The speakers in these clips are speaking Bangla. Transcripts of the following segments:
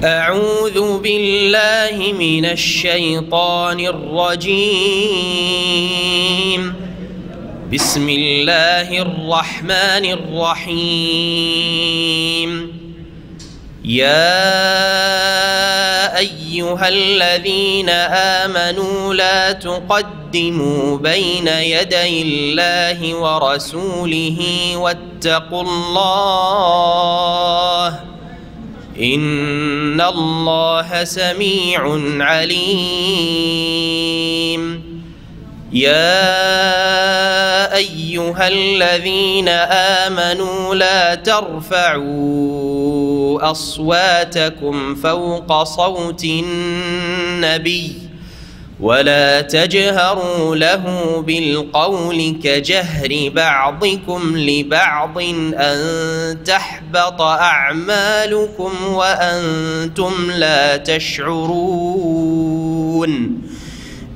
أعوذ بالله من الشيطان الرجيم. بسم الله الرحمن الرحيم. يا أيها الذين آمنوا لا تقدموا بين يدي الله ورسوله واتقوا الله إن الله سميع عليم. يا أيها الذين آمنوا لا ترفعوا أصواتكم فوق صوت النبي ولا تجهروا له بالقول كجهر بعضكم لبعض أن تحبط أعمالكم وأنتم لا تشعرون.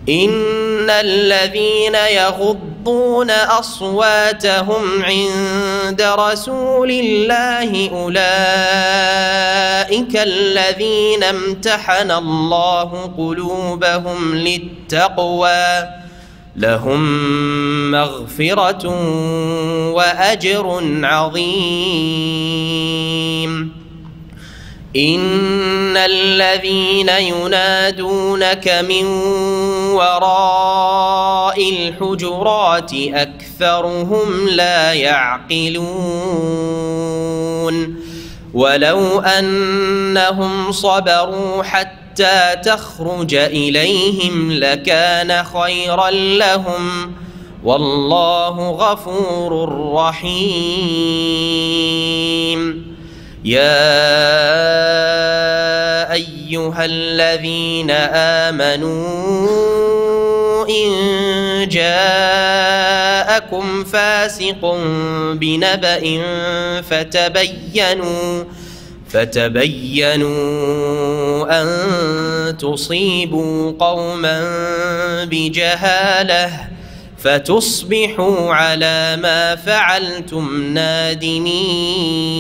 إن الذين يغضون أصواتهم عند رسول الله أولئك الذين امتحن الله قلوبهم للتقوى لهم مغفرة وأجر عظيم. إن الذين ينادونك من وراء الحجرات أكثرهم لا يعقلون. ولو أنهم صبروا حتى تخرج إليهم لكان خيرا لهم والله غفور رحيم. يا أيها الذين آمنوا إن جاءكم فاسق بنبأ فتبينوا أن تصيبوا قوما بجهالة فتصبحوا على ما فعلتم نادمين.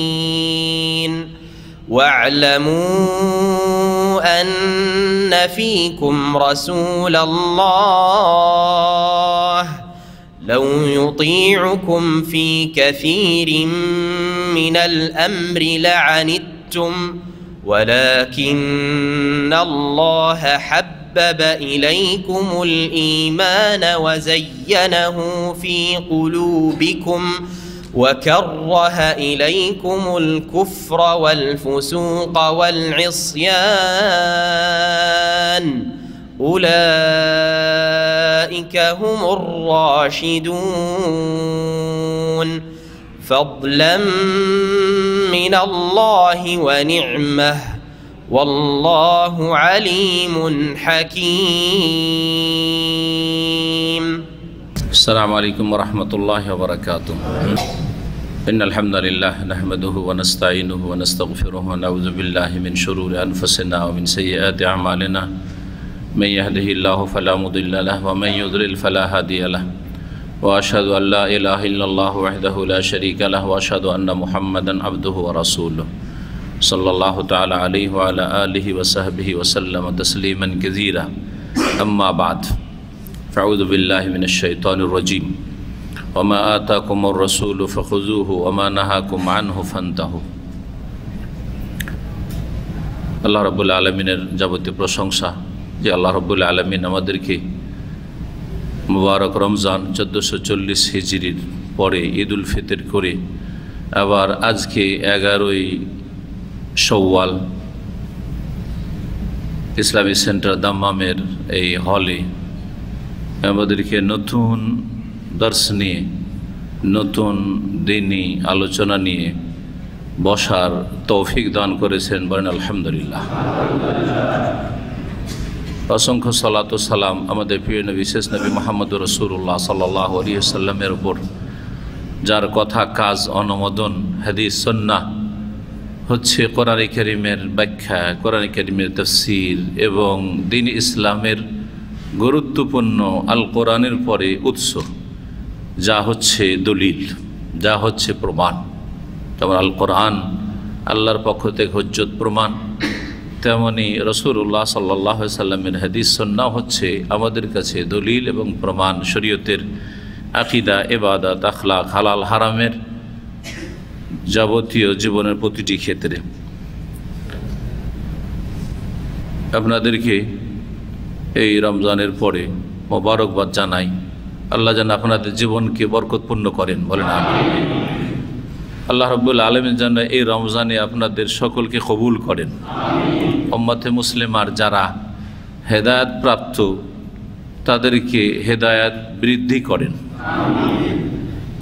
واعلموا أن فيكم رسول الله لو يطيعكم في كثير من الأمر لعنتم ولكن الله حبب إليكم الإيمان وزينه في قلوبكم وكره إليكم الكفر والفسوق والعصيان أولئك هم الراشدون فضلا من الله ونعمه والله عليم حكيم. السلام عليكم ورحمة الله وبركاته. إن الحمد لله نحمده ونستعينه ونستغفره ونعوذ بالله من شرور أنفسنا ومن سيئات أعمالنا من يهده الله فلا مضل له ومن يضلل فلا هادي له وأشهد أن لا إله إلا الله وحده لا شريك له وأشهد أن محمدا عبده ورسوله صلى الله تعالى عليه وعلى آله وصحبه وسلم تسليما كثيرا. أما بعد فأعوذ بالله من الشيطان الرجيم. وما آتاكم الرسول فخذوه وما نهاكم عنه فانتهوا. আল্লাহ রাব্বুল আলামিনের যাবতীয় প্রশংসা যে আল্লাহ রাব্বুল আলামিন আমাদেরকে মুবারক রমজান 1440 হিজরির পরে ঈদুল ফিতর করে আবার আজকে 11ই শাওয়াল ইসলামী সেন্টার দাম্মামের এই হলে আমাদেরকে নতুন দর্শ নিয়ে নতুন দিনী আলোচনা নিয়ে বসার তৌফিক দান করেছেন, বলেন আলহামদুলিল্লাহ। অসংখ্য সালাত ও সালাম আমাদের প্রিয় নবী শেষ নবী মুহাম্মদুর রাসূলুল্লাহ সাল্লাল্লাহু আলাইহি ওয়াসাল্লামের উপর, যার কথা কাজ অনুমোদন হাদিস সুন্নাহ হচ্ছে কোরআনে কারীমের ব্যাখ্যা, কোরআনে কারীমের তাফসীর এবং দ্বীন ইসলামের গুরুত্বপূর্ণ আল কোরআনের পরে উৎস, যা হচ্ছে দলিল, যা হচ্ছে প্রমাণ। যেমন আল কোরআন আল্লাহর পক্ষ থেকে হুজ্জত প্রমাণ, তেমনি রাসূলুল্লাহ সাল্লাল্লাহু আলাইহি সাল্লামের হাদিস সুন্নাহ হচ্ছে আমাদের কাছে দলিল এবং প্রমাণ শরীয়তের আকীদা, ইবাদত, আখলাক, হালাল হারামের যাবতীয় জীবনের প্রতিটি ক্ষেত্রে। আপনাদেরকে এই রমজানের পরে মোবারকবাদ জানাই। আল্লাহ যেন আপনাদের জীবনকে বরকতপূর্ণ করেন, বলেন আমিন। আল্লাহ রাব্বুল আলামিন যেন এই রমজানে আপনাদের সকলকে কবুল করেন। উম্মতে মুসলিমার যারা হেদায়েত প্রাপ্ত তাদেরকে হেদায়েত বৃদ্ধি করেন,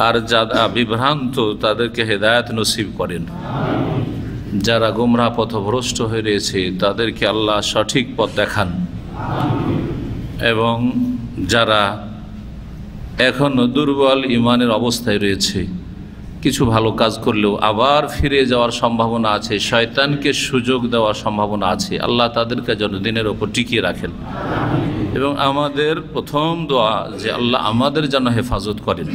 আর যারা বিভ্রান্ত তাদেরকে হেদায়েত নসিব করেন। যারা গোমরাহ পথভ্রষ্ট হয়ে রয়েছে তাদেরকে আল্লাহ সঠিক পথ দেখান, এবং যারা এখনও দুর্বল ঈমানের অবস্থায় রয়েছে, কিছু ভালো কাজ করলেও আবার ফিরে যাওয়ার সম্ভাবনা আছে, শয়তানকে সুযোগ দেওয়ার সম্ভাবনা আছে, আল্লাহ তাদেরকে যেন দিনের ওপর টিকিয়ে রাখেন। এবং আমাদের প্রথম দোয়া যে আল্লাহ আমাদের যেন হেফাজত করেন।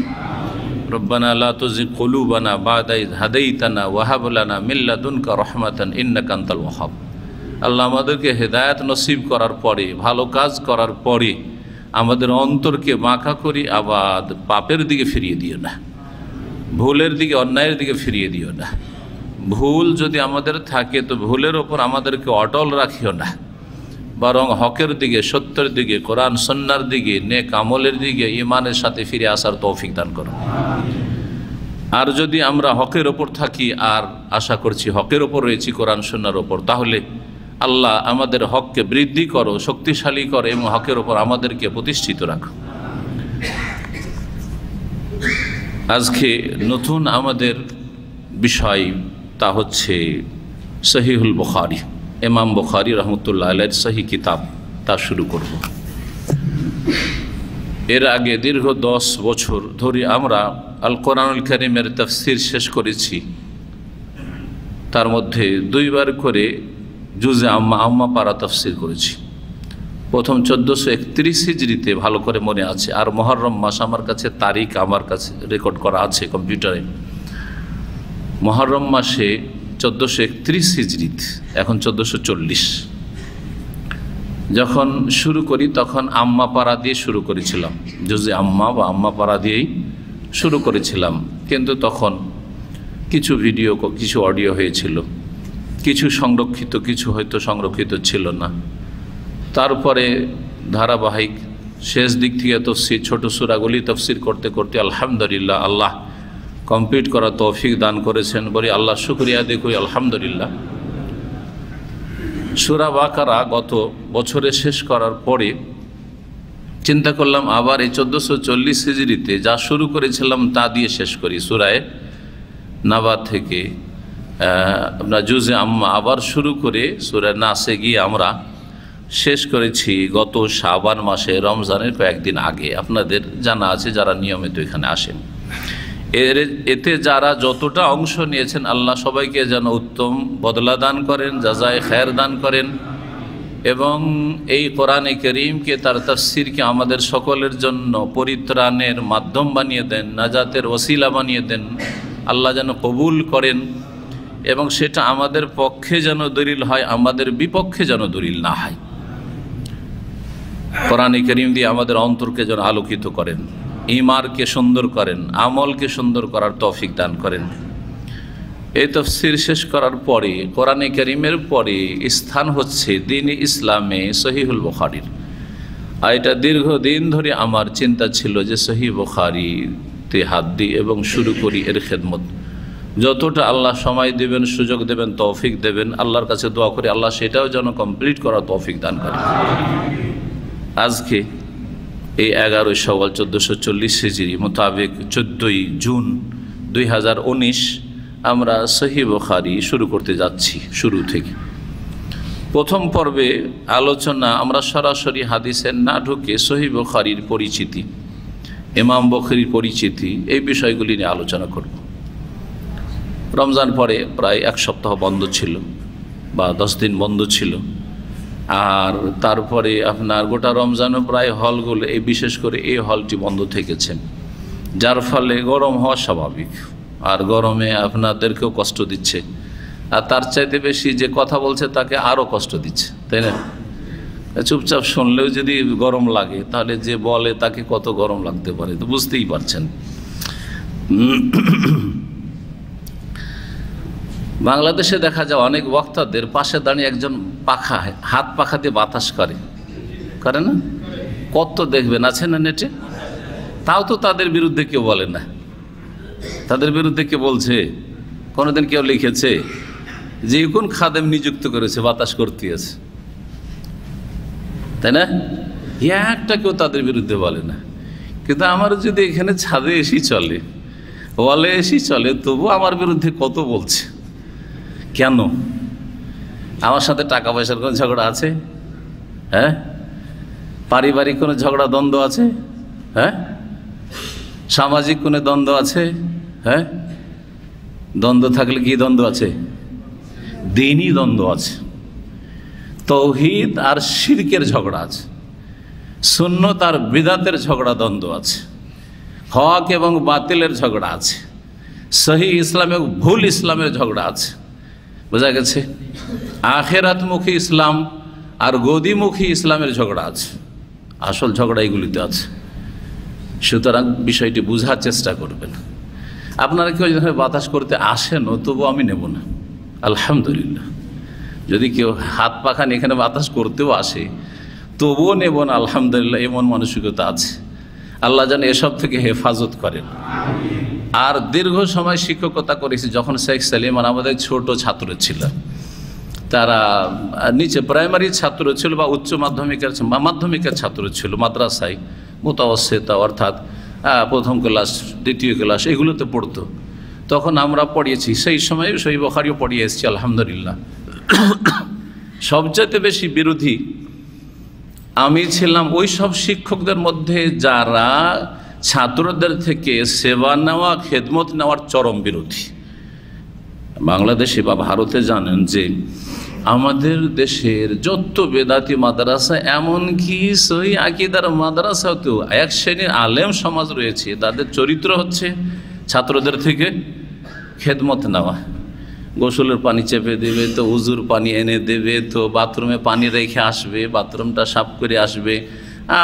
রব্বানা লা তুযিগ কুলুবানা বা'দা ইয হাদাইতানা ওয়া হাব লানা মিন লাদুনকা রাহমাতান ইন্নাকা আনতাল ওয়াহ্হাব। আল্লাহ আমাদেরকে হেদায়েত নসিব করার পরে, ভালো কাজ করার পরে আমাদের অন্তরকে বাঁকা করি আবার পাপের দিকে ফিরিয়ে দিও না, ভুলের দিকে, অন্যায়ের দিকে ফিরিয়ে দিও না। ভুল যদি আমাদের থাকে তো ভুলের ওপর আমাদেরকে অটল রাখিও না, বরং হকের দিকে, সত্যের দিকে, কোরআন সুন্নাহর দিকে, নেক আমলের দিকে, ঈমানের সাথে ফিরে আসার তৌফিক দান করো। আর যদি আমরা হকের ওপর থাকি আর আশা করছি হকের ওপর রয়েছি, কোরআন সুন্নাহর ওপর, তাহলে আল্লাহ আমাদের হককে বৃদ্ধি করো, শক্তিশালী করো এবং হকের ওপর আমাদেরকে প্রতিষ্ঠিত রাখো। আজকে নতুন আমাদের বিষয় তা হচ্ছে সহিহুল বুখারী, ইমাম বুখারী রহমতুল্লাহ আলাইহির সহিহ কিতাব, তা শুরু করব। এর আগে দীর্ঘ 10 বছর ধরে আমরা আল কোরআনুল কারীমের তাফসীর শেষ করেছি। তার মধ্যে 2 বার করে জুজে আম্মা পারা তাফসীর করেছি। প্রথম 1431 হিজরিতে, ভালো করে মনে আছে, আর মুহররম মাস আমার কাছে তারিখ, আমার কাছে রেকর্ড করা আছে কম্পিউটারে। মুহররম মাসে 1431 হিজরিতে, এখন 1440, যখন শুরু করি তখন আম্মা পারা দিয়ে শুরু করেছিলাম, জুজে আম্মা বা আম্মা পারা দিয়েই শুরু করেছিলাম। কিন্তু তখন কিছু ভিডিও, কিছু অডিও হয়েছিল, কিছু সংরক্ষিত, কিছু হয়তো সংরক্ষিত ছিল না। তারপরে ধারাবাহিক শেষ দিক থেকে তফসির, ছোট সূরাগুলি তফসির করতে করতে আলহামদুলিল্লাহ আল্লাহ কমপ্লিট করা তৌফিক দান করেছেন, বলি আল্লাহ শুকরিয়া আদায় করি, আলহামদুলিল্লাহ। সূরা বাকারা গত বছরে শেষ করার পরে চিন্তা করলাম আবার এই 1440 হিজরিতে যা শুরু করেছিলাম তা দিয়ে শেষ করি। সূরায়ে নাবা থেকে আমরা জুজে আম্মা আবার শুরু করে সূরা নাসে গিয়ে আমরা শেষ করেছি গত শাবান মাসে, রমজানের কয়েকদিন আগে। আপনাদের জানা আছে যারা নিয়মিত এখানে আসেন। এতে যারা যতটা অংশ নিয়েছেন আল্লাহ সবাইকে যেন উত্তম বদলা দান করেন, জাযায়ে খায়ের দান করেন, এবং এই কোরআনে কারীমকে, তার তাফসীরকে আমাদের সকলের জন্য পরিত্রাণের মাধ্যম বানিয়ে দেন, নাজাতের ওসিলা বানিয়ে দেন। আল্লাহ যেন কবুল করেন এবং সেটা আমাদের পক্ষে যেন দলিল হয়, আমাদের বিপক্ষে যেন দলিল না হয়। কোরআনে কারীম দিয়ে আমাদের অন্তরকে যেন আলোকিত করেন, ঈমানকে সুন্দর করেন, আমলকে সুন্দর করার তৌফিক দান করেন। এই তাফসীর শেষ করার পরে কোরআনে কারীমের পরে স্থান হচ্ছে দ্বীন-ই ইসলামে সহিহুল বুখারীর। আর এটা দীর্ঘদিন ধরে আমার চিন্তা ছিল যে সহিহ বুখারীতে হাত দিই এবং শুরু করি এর খেদমত। যতটা আল্লাহ সময় দেবেন, সুযোগ দেবেন, তৌফিক দেবেন, আল্লাহর কাছে দোয়া করি আল্লাহ সেটাও যেন কমপ্লিট করার তৌফিক দান করেন। আজকে এই 11 শাওয়াল 1440 হিজরি মোতাবেক 14 জুন 2019 আমরা সহিহ বুখারী শুরু করতে যাচ্ছি। শুরু থেকে প্রথম পর্বে আলোচনা আমরা সরাসরি হাদিসের না ঢুকে সহিহ বুখারীর পরিচিতি, ইমাম বুখারীর পরিচিতি, এই বিষয়গুলি নিয়ে আলোচনা করব। রমজান পরে প্রায় 1 সপ্তাহ বন্ধ ছিল বা 10 দিন বন্ধ ছিল, আর তারপরে আপনার গোটা রমজানও প্রায় হলগুলো, এই বিশেষ করে এই হলটি বন্ধ থেকেছে, যার ফলে গরম হওয়া স্বাভাবিক, আর গরমে আপনাদেরকেও কষ্ট দিচ্ছে। আর তার চাইতে বেশি যে কথা বলছে তাকে আরও কষ্ট দিচ্ছে, তাই না? চুপচাপ শুনলেও যদি গরম লাগে তাহলে যে বলে তাকে কত গরম লাগতে পারে, তো বুঝতেই পারছেন। বাংলাদেশে দেখা যায় অনেক বক্তাদের পাশে দাঁড়িয়ে একজন হাত পাখা দিয়ে বাতাস করে না? কত দেখবেন, আছে না নেটে? তাও তো তাদের বিরুদ্ধে কেউ বলে না। তাদের বিরুদ্ধে কে বলছে? কোনোদিন কেউ লিখেছে যে কোন খাদেম নিযুক্ত করেছে বাতাস করতে আছে, তাই না? একটা কেউ তাদের বিরুদ্ধে বলে না। কিন্তু আমার যদি এখানে ছাদে এসি চলে, ওয়ালে এসি চলে, তবু আমার বিরুদ্ধে কত বলছে। কেন? আমার সাথে টাকা পয়সার কোনো ঝগড়া আছে? হ্যাঁ, পারিবারিক কোনো ঝগড়া দ্বন্দ্ব আছে? হ্যাঁ, সামাজিক কোনো দ্বন্দ্ব আছে? হ্যাঁ, দ্বন্দ্ব থাকলে কি দ্বন্দ্ব আছে? দ্বীনি দ্বন্দ্ব আছে, তৌহিদ আর শিরকের ঝগড়া আছে, সুন্নত আর বিদাতের ঝগড়া দ্বন্দ্ব আছে, হক এবং বাতিলের ঝগড়া আছে, সহি ইসলাম এবং ভুল ইসলামের ঝগড়া আছে। বোঝা গেছে? আখেরাতমুখী ইসলাম আর গদিমুখী ইসলামের ঝগড়া আছে। আসল ঝগড়া এগুলিতে আছে। সুতরাং বিষয়টি বোঝার চেষ্টা করবেন। আপনারা কেউ যখন বাতাস করতে আসেনও, তবু আমি নেব না, আলহামদুলিল্লাহ। যদি কেউ হাত পাখা নিয়ে এখানে বাতাস করতেও আসে, তবুও নেব না, আলহামদুলিল্লাহ। এমন মানসিকতা আছে। আল্লাহ যেন এসব থেকে হেফাজত করেন। আর দীর্ঘ সময় শিক্ষকতা করেছি। যখন শেখ সালিমান আমাদের ছোট ছাত্র ছিল, তারা নিচে প্রাইমারির ছাত্র ছিল বা উচ্চ মাধ্যমিকের ছাত্র ছিল, মাদ্রাসায় মুতাওয়াসিতা অর্থাৎ প্রথম ক্লাস দ্বিতীয় ক্লাস এগুলোতে পড়তো। তখন আমরা পড়িয়েছি, সেই সময় সহিহ বুখারীও পড়িয়ে এসেছি, আলহামদুলিল্লাহ। সবচাইতে বেশি বিরোধী আমি ছিলাম ওই সব শিক্ষকদের মধ্যে যারা ছাত্রদের থেকে সেবা নেওয়া, খেদমত নেওয়ার চরম বিরোধী। বাংলাদেশে বা ভারতে জানেন যে আমাদের দেশের যত বেদাতি মাদ্রাসা, এমনকি সহি আকীদার মাদ্রাসাতেও এক শ্রেণীর আলেম সমাজ রয়েছে, তাদের চরিত্র হচ্ছে ছাত্রদের থেকে খেদমত নেওয়া। গোসলের পানি চেপে দেবে, তো উজুর পানি এনে দেবে, তো বাথরুমে পানি রেখে আসবে, বাথরুমটা সাফ করে আসবে,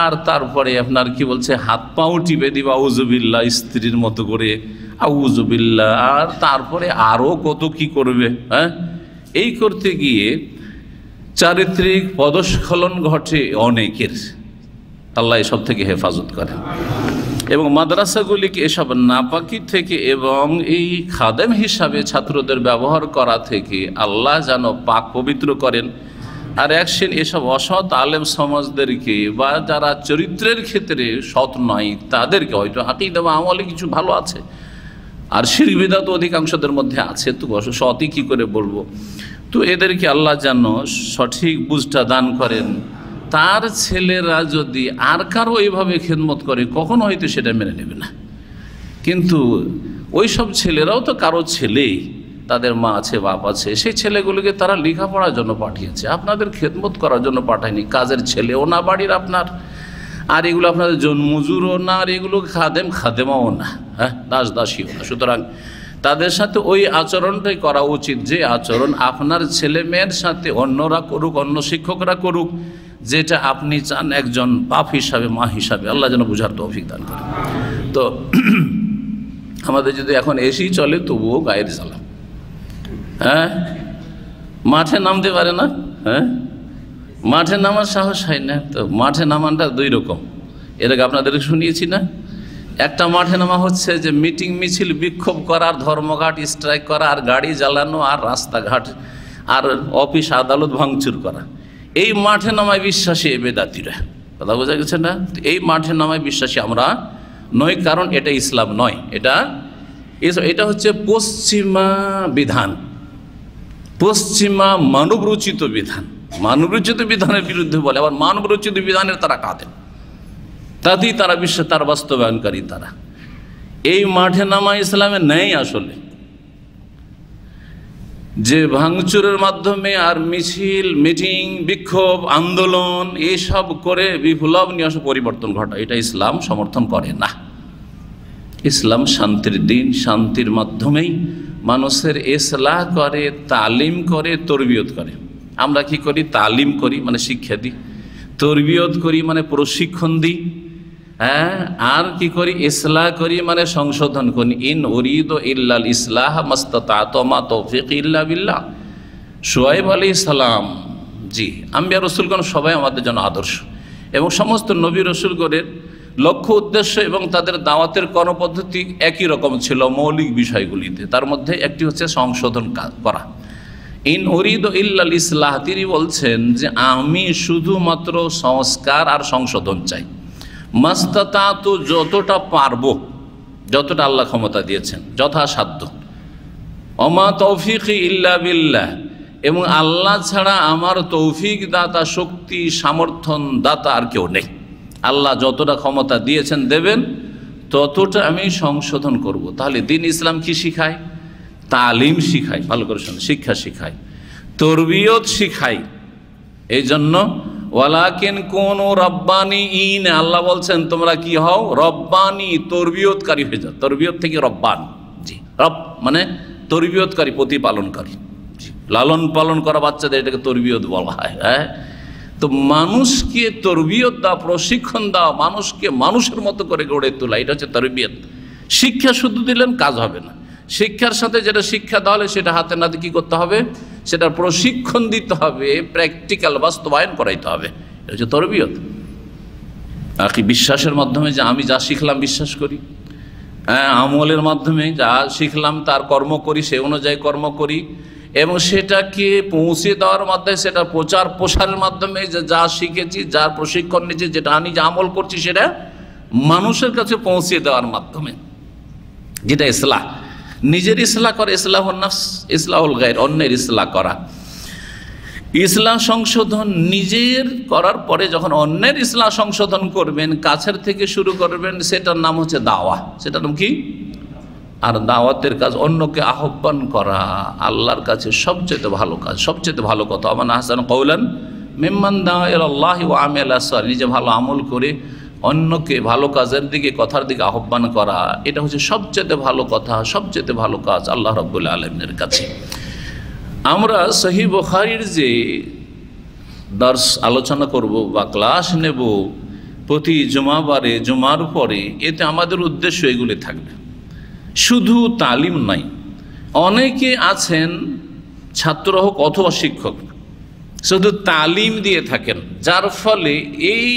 আর তারপরে আপনার কি বলছে, হাত পাও টিপে দিবে আউযুবিল্লাহ, স্ত্রীর মতো করে আউযুবিল্লাহ, আর তারপরে আরও কত কি করবে। হ্যাঁ, এই করতে গিয়ে চারিত্রিক পদস্খলন ঘটে অনেকের। আল্লাহ এসব থেকে হেফাজত করেন এবং মাদ্রাসাগুলিকে এসব নাপাকি থেকে এবং এই খাদেম হিসাবে ছাত্রদের ব্যবহার করা থেকে আল্লাহ যেন পাক পবিত্র করেন। আর একদিন এসব অসৎ আলেম সমাজদেরকে বা যারা চরিত্রের ক্ষেত্রে সৎ নয় তাদেরকে, হয়তো আকীদা বা আমলে কিছু ভালো আছে আর শিরক বিদআত অধিকাংশদের মধ্যে আছে, তো সৎই কী করে বলবো, তো এদেরকে আল্লাহ যেন সঠিক বুঝটা দান করেন। তার ছেলেরা যদি আর কারো এইভাবে খেদমত করে, কখনো হয়তো সেটা মেনে নেবে না। কিন্তু ওই সব ছেলেরাও তো কারো ছেলেই, তাদের মা আছে, বাপ আছে, সেই ছেলেগুলোকে তারা লেখাপড়ার জন্য পাঠিয়েছে, আপনাদের খেদমত করার জন্য পাঠায়নি। কাজের ছেলেও না বাড়ির আপনার, আর এগুলো আপনাদের জন্মজুরও না, আর এগুলো খাদেমাও না, হ্যাঁ, দাসীও না। সুতরাং তাদের সাথে ওই আচরণটাই করা উচিত, যে আচরণ আপনার ছেলে মেয়ের সাথে অন্যরা করুক, অন্য শিক্ষকরা করুক, যেটা আপনি চান একজন বাপ হিসাবে, মা হিসাবে। আল্লাহ যেন বুঝার তৌফিক দান করেন। তো আমাদের যদি এখন এসি চলে, তবুও গায়ের জ্বালা, হ্যাঁ, মাঠে নামতে পারে না, হ্যাঁ, মাঠে নামার সাহস হয় না। তো মাঠে নামানটা দুই রকম, এর আগে আপনাদের শুনিয়েছি না। একটা মাঠে নামা হচ্ছে যে মিটিং মিছিল বিক্ষোভ করা, ধর্মঘাট স্ট্রাইক করা, আর গাড়ি জ্বালানো, আর রাস্তাঘাট আর অফিস আদালত ভাঙচুর করা। এই মাঠে নামায় বিশ্বাসী বেদাতিরা, কথা বোঝা গেছে না? এই মাঠে নামায় বিশ্বাসী আমরা নয়, কারণ এটা ইসলাম নয়, এটা হচ্ছে পশ্চিমা বিধান, পশ্চিমা মানবরচিত বিধান। মানবরচিত বিধানের বিরুদ্ধে বলে, আবার মানবরচিত বিধানের তারা কাঁদেন, তাতেই তারা তার বাস্তবায়নকারী তারা। এই মাঠে নামা ইসলামে নেই আসলে। যে ভাঙচুরের মাধ্যমে আর মিছিল, মিটিং, বিক্ষোভ, আন্দোলন এসব করে বিপ্লব নিয়ে আসা, পরিবর্তন ঘটা, এটা ইসলাম সমর্থন করে না। ইসলাম শান্তির দিন, শান্তির মাধ্যমেই মানুষের ইসলাহ করে, তালিম করে, তরবিয়ত করে। আমরা কি করি? তালিম করি মানে শিক্ষা দিই, তরবিয়ত করি মানে প্রশিক্ষণ দিই, হ্যাঁ, আর কি করি? ইসলাহ করি মানে সংশোধন করি। ইন উরিদু ইল্লাল ইসলাহ মাস্তাতাতু মা তৌফিক ইল্লা বিল্লাহ। শুআয়ব আলাইহিস সালাম, জি, আম্বিয়া রসুলগণ সবাই আমাদের জন্য আদর্শ, এবং সমস্ত নবী রসুলগণের লক্ষ্য উদ্দেশ্য এবং তাদের দাওয়াতের কর্মপদ্ধতি একই রকম ছিল মৌলিক বিষয়গুলিতে। তার মধ্যে একটি হচ্ছে সংশোধন করা। ইন উরিদু ইল্লাল ইসলাহ, তিনি বলছেন যে আমি শুধুমাত্র সংস্কার আর সংশোধন চাই। মাস্তাতাতু, যতটা পারবো, যতটা আল্লাহ ক্ষমতা দিয়েছেন যথাসাধ্য। ওমা তৌফিক ইল্লা বিল্লাহ, এবং আল্লাহ ছাড়া আমার তৌফিক দাতা, শক্তি সামর্থ্য দাতা আর কেউ নেই। আল্লাহ যতটা ক্ষমতা দিয়েছেন দেবেন, ততটা আমি সংশোধন করব। তাহলে দ্বীন ইসলাম কি শিখায়? তালিম শিখায়, ভালো করে শুনুন, শিক্ষা শিখায়, তরবিয়ত শিখায়। এই জন্য ওয়ালাকিন কুনু রব্বানিন, আল্লাহ বলছেন তোমরা কি হও? রব্বানি, তরবিয়তকারী হয়ে যাও। তরবিয়ত থেকে রব্বান, জি, রব মানে তরবিয়তকারী, প্রতিপালনকারী। লালন পালন করা বাচ্চাদের, এটাকে তরবিয়ত বলা হয়। হ্যাঁ, তো মানুষকে তরবিয়ত দাও, প্রশিক্ষণ দাও, মানুষকে মানুষের মতো করে গড়ে তোলা, এটা হচ্ছে তরবিয়ত। শিক্ষা শুধু দিলেন কাজ হবে না, শিক্ষার সাথে যেটা শিক্ষা দেওয়া হলে সেটা হাতে নাতে কী করতে হবে? সেটা প্রশিক্ষণ দিতে হবে, প্র্যাকটিক্যাল বাস্তবায়ন করাইতে হবে। এটা হচ্ছে তরবিয়ত। আর কি বিশ্বাসের মাধ্যমে, যে আমি যা শিখলাম বিশ্বাস করি, হ্যাঁ, আমলের মাধ্যমে যা শিখলাম তার কর্ম করি, সে অনুযায়ী কর্ম করি, এবং সেটাকে পৌঁছে দেওয়ার মাধ্যমে, সেটা প্রচার প্রসারের মাধ্যমে, যে যা শিখেছি, যার প্রশিক্ষণ নিয়েছি, যেটা আমি যা আমল করছি, সেটা মানুষের কাছে পৌঁছে দেওয়ার মাধ্যমে, যেটা ইসলাহ। নিজের ইসলাহ করে, ইসলাহুন নাফস, ইসলাহুল গায়র, অন্যের ইসলাহ করা। ইসলাম সংশোধন নিজের করার পরে যখন অন্যের ইসলাম সংশোধন করবেন, কাছের থেকে শুরু করবেন, সেটার নাম হচ্ছে দাওয়া। সেটার নাম কি? আর দাওয়াতের কাজ, অন্যকে আহ্বান করা, আল্লাহর কাছে সবচেয়ে ভালো কাজ, সবচেয়ে ভালো কথা। মান আহসানু কওলান মিম্মান দাআ ইলাল্লাহি ওয়া আমিলা সালিহান, নিজে ভালো আমল করে অন্যকে ভালো কাজের দিকে, কথার দিকে আহ্বান করা, এটা হচ্ছে সবচেয়ে ভালো কথা, সবচেয়ে ভালো কাজ আল্লাহ রাব্বুল আলামিনের কাছে। আমরা সহিহ বুখারীর যে দর্শ আলোচনা করব বা ক্লাস নেব প্রতি জুমাবারে, জুমার পরে, এতে আমাদের উদ্দেশ্য এগুলি থাকবে। শুধু তালিম নাই, অনেকে আছেন ছাত্র হোক অথবা শিক্ষক, শুধু তালিম দিয়ে থাকেন, যার ফলে এই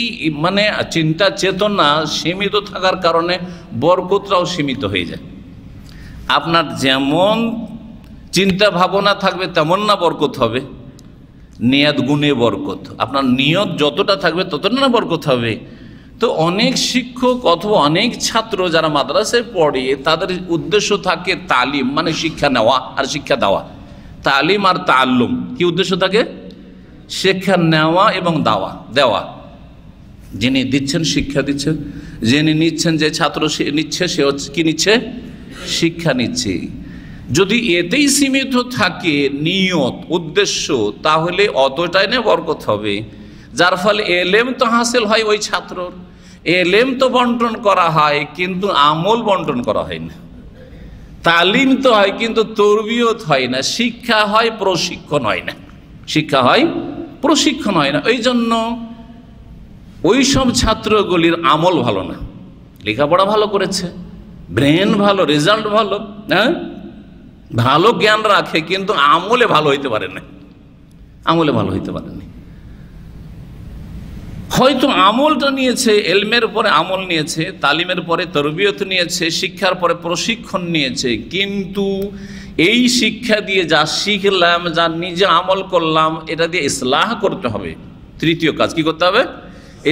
মানে চিন্তা চেতনা সীমিত থাকার কারণে বরকতটাও সীমিত হয়ে যায়। আপনার যেমন চিন্তা ভাবনা থাকবে তেমন না বরকত হবে, নিয়ত গুণে বরকত। আপনার নিয়ত যতটা থাকবে ততটা না বরকত হবে। তো অনেক শিক্ষক অথবা অনেক ছাত্র যারা মাদ্রাসায় পড়ে, তাদের উদ্দেশ্য থাকে তালিম মানে শিক্ষা নেওয়া আর শিক্ষা দেওয়া। তালিম আর তাআল্লুম কি উদ্দেশ্য থাকে? শিক্ষা নেওয়া এবং দেওয়া। যিনি দিচ্ছেন শিক্ষা দিচ্ছেন, যিনি নিচ্ছেন, যে ছাত্র সে নিচ্ছে, সে হচ্ছে কি নিচ্ছে? শিক্ষা নিচ্ছে। যদি এতেই সীমিত থাকে নিয়ত, উদ্দেশ্য, তাহলে অতটাই না বরকত হবে। যার ফলে এলেম তো হাসিল হয় ওই ছাত্রর, এলেম তো বন্টন করা হয়, কিন্তু আমল বন্টন করা হয় না। তালিম তো হয় কিন্তু তরবিয়ত হয় না, শিক্ষা হয় প্রশিক্ষণ হয় না, শিক্ষা হয় প্রশিক্ষণ হয় না। ওই জন্য ওই সব ছাত্রগুলির আমল ভালো না। লেখাপড়া ভালো করেছে, ব্রেন ভালো, রেজাল্ট ভালো, হ্যাঁ, ভালো জ্ঞান রাখে, কিন্তু আমলে ভালো হইতে পারে না, আমলে ভালো হইতে পারে না। হয়তো আমলটা নিয়েছে, এলমের পরে আমল নিয়েছে, তালিমের পরে তরবিয়ত নিয়েছে, শিক্ষার পরে প্রশিক্ষণ নিয়েছে, কিন্তু এই শিক্ষা দিয়ে যা শিখলাম, যা নিজে আমল করলাম, এটা দিয়ে ইসলাহ করতে হবে। তৃতীয় কাজ কি করতে হবে?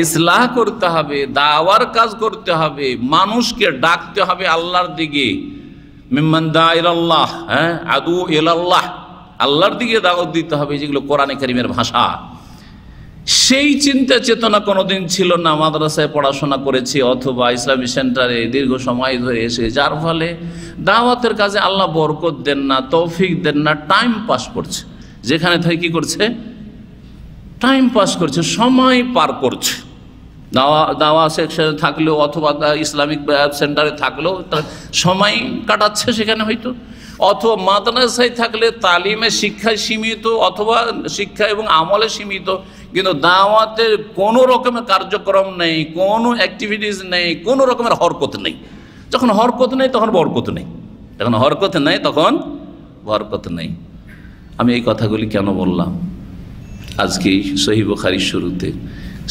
ইসলাহ করতে হবে, দাওয়ার কাজ করতে হবে, মানুষকে ডাকতে হবে আল্লাহর দিকে। মিম্মান দাআ ইলাল্লাহ, হ্যাঁ, আদু ইলাল্লাহ, আল্লাহর দিকে দাওয়াত দিতে হবে, যেগুলো কোরআনে কারীমের ভাষা। সেই চিন্তা চেতনা কোনোদিন ছিল না। মাদ্রাসায় পড়াশোনা করেছি অথবা ইসলামী সেন্টারে দীর্ঘ সময় ধরে এসে, যার ফলে দাওয়াতের কাজে আল্লাহ বরকত দেন না, তৌফিক দেন না, টাইম পাস করছে। যেখানে থেকে কি করছে? টাইম পাস করছে, সময় পার করছে। দাওয়া সেকশনে থাকলেও অথবা ইসলামিক সেন্টারে থাকলেও সময় কাটাচ্ছে সেখানে, হয়তো অথবা মাদ্রাসায় থাকলে তালিমে শিক্ষায় সীমিত অথবা শিক্ষা এবং আমলে সীমিত, কিন্তু দাওয়াতের কোনো রকমের কার্যক্রম নেই, কোনো অ্যাক্টিভিটিস নেই, কোনো রকমের হরকত নেই। যখন হরকত নেই তখন বরকত নেই, যখন হরকত নেই তখন বরকত নেই। আমি এই কথাগুলি কেন বললাম? আজকে সহিহ বুখারীর শুরুতে,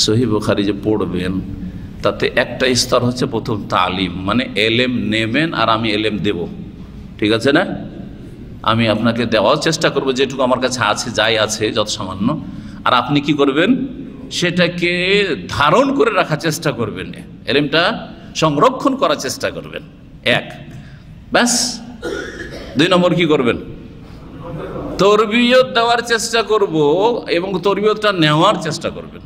সহিহ বুখারী যে পড়বেন তাতে একটা স্তর হচ্ছে প্রথম তালিম, মানে এলেম নেবেন আর আমি এলেম দেব, ঠিক আছে না? আমি আপনাকে দেওয়ার চেষ্টা করব যেটুকু আমার কাছে আছে, যাই আছে যত সামান্য, আর আপনি কি করবেন সেটাকে ধারণ করে রাখার চেষ্টা করবেন, এলেমটা সংরক্ষণ করার চেষ্টা করবেন, এক। ব্যাস। 2 নম্বর কি করবেন? তরবিয়ত দেওয়ার চেষ্টা করব এবং তরবিয়তটা নেওয়ার চেষ্টা করবেন,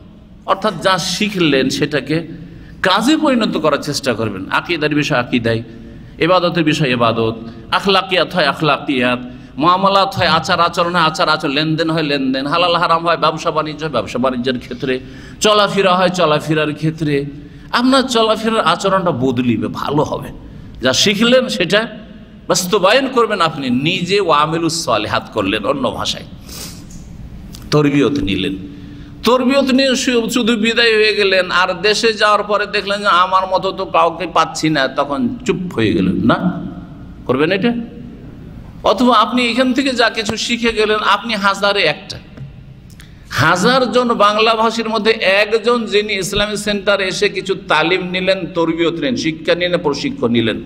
অর্থাৎ যা শিখলেন সেটাকে কাজে পরিণত করার চেষ্টা করবেন। আকীদার বিষয় আকীদায়, ইবাদতের বিষয় ইবাদত, আখলাকিয়াত হয় আখলাকিয়াত, মুআমালাত হয় আচার আচরণ হয় আচার আচরণ, লেনদেন হয় লেনদেন, হালাল হারাম হয় ব্যবসা বাণিজ্য হয় ব্যবসা বাণিজ্যের ক্ষেত্রে, চলাফেরা হয় চলাফেরার ক্ষেত্রে। আপনার চলাফেরার আচরণটা বদলিবে, ভালো হবে। যা শিখলেন সেটা বাস্তবায়ন করবেন, আপনি নিজে ওয়ামিলুস সালিহাত করলেন, অন্য ভাষায় তরবিয়ত নিলেন। তরবিয়ত নিয়ে শুধু বিদায় হয়ে গেলেন, আর দেশে যাওয়ার পরে দেখলেন যে আমার মতো তো কাউকে পাচ্ছি না, তখন চুপ হয়ে গেলেন, না করবেন এটা। অথবা আপনি এখান থেকে যা কিছু শিখে গেলেন, আপনি হাজারে একটা, 1000 জন বাংলাভাষীর মধ্যে একজন যিনি ইসলামিক সেন্টারে এসে কিছু তালিম নিলেন, তরবিয়ত নিলেন, শিক্ষা নিলেন, প্রশিক্ষণ নিলেন,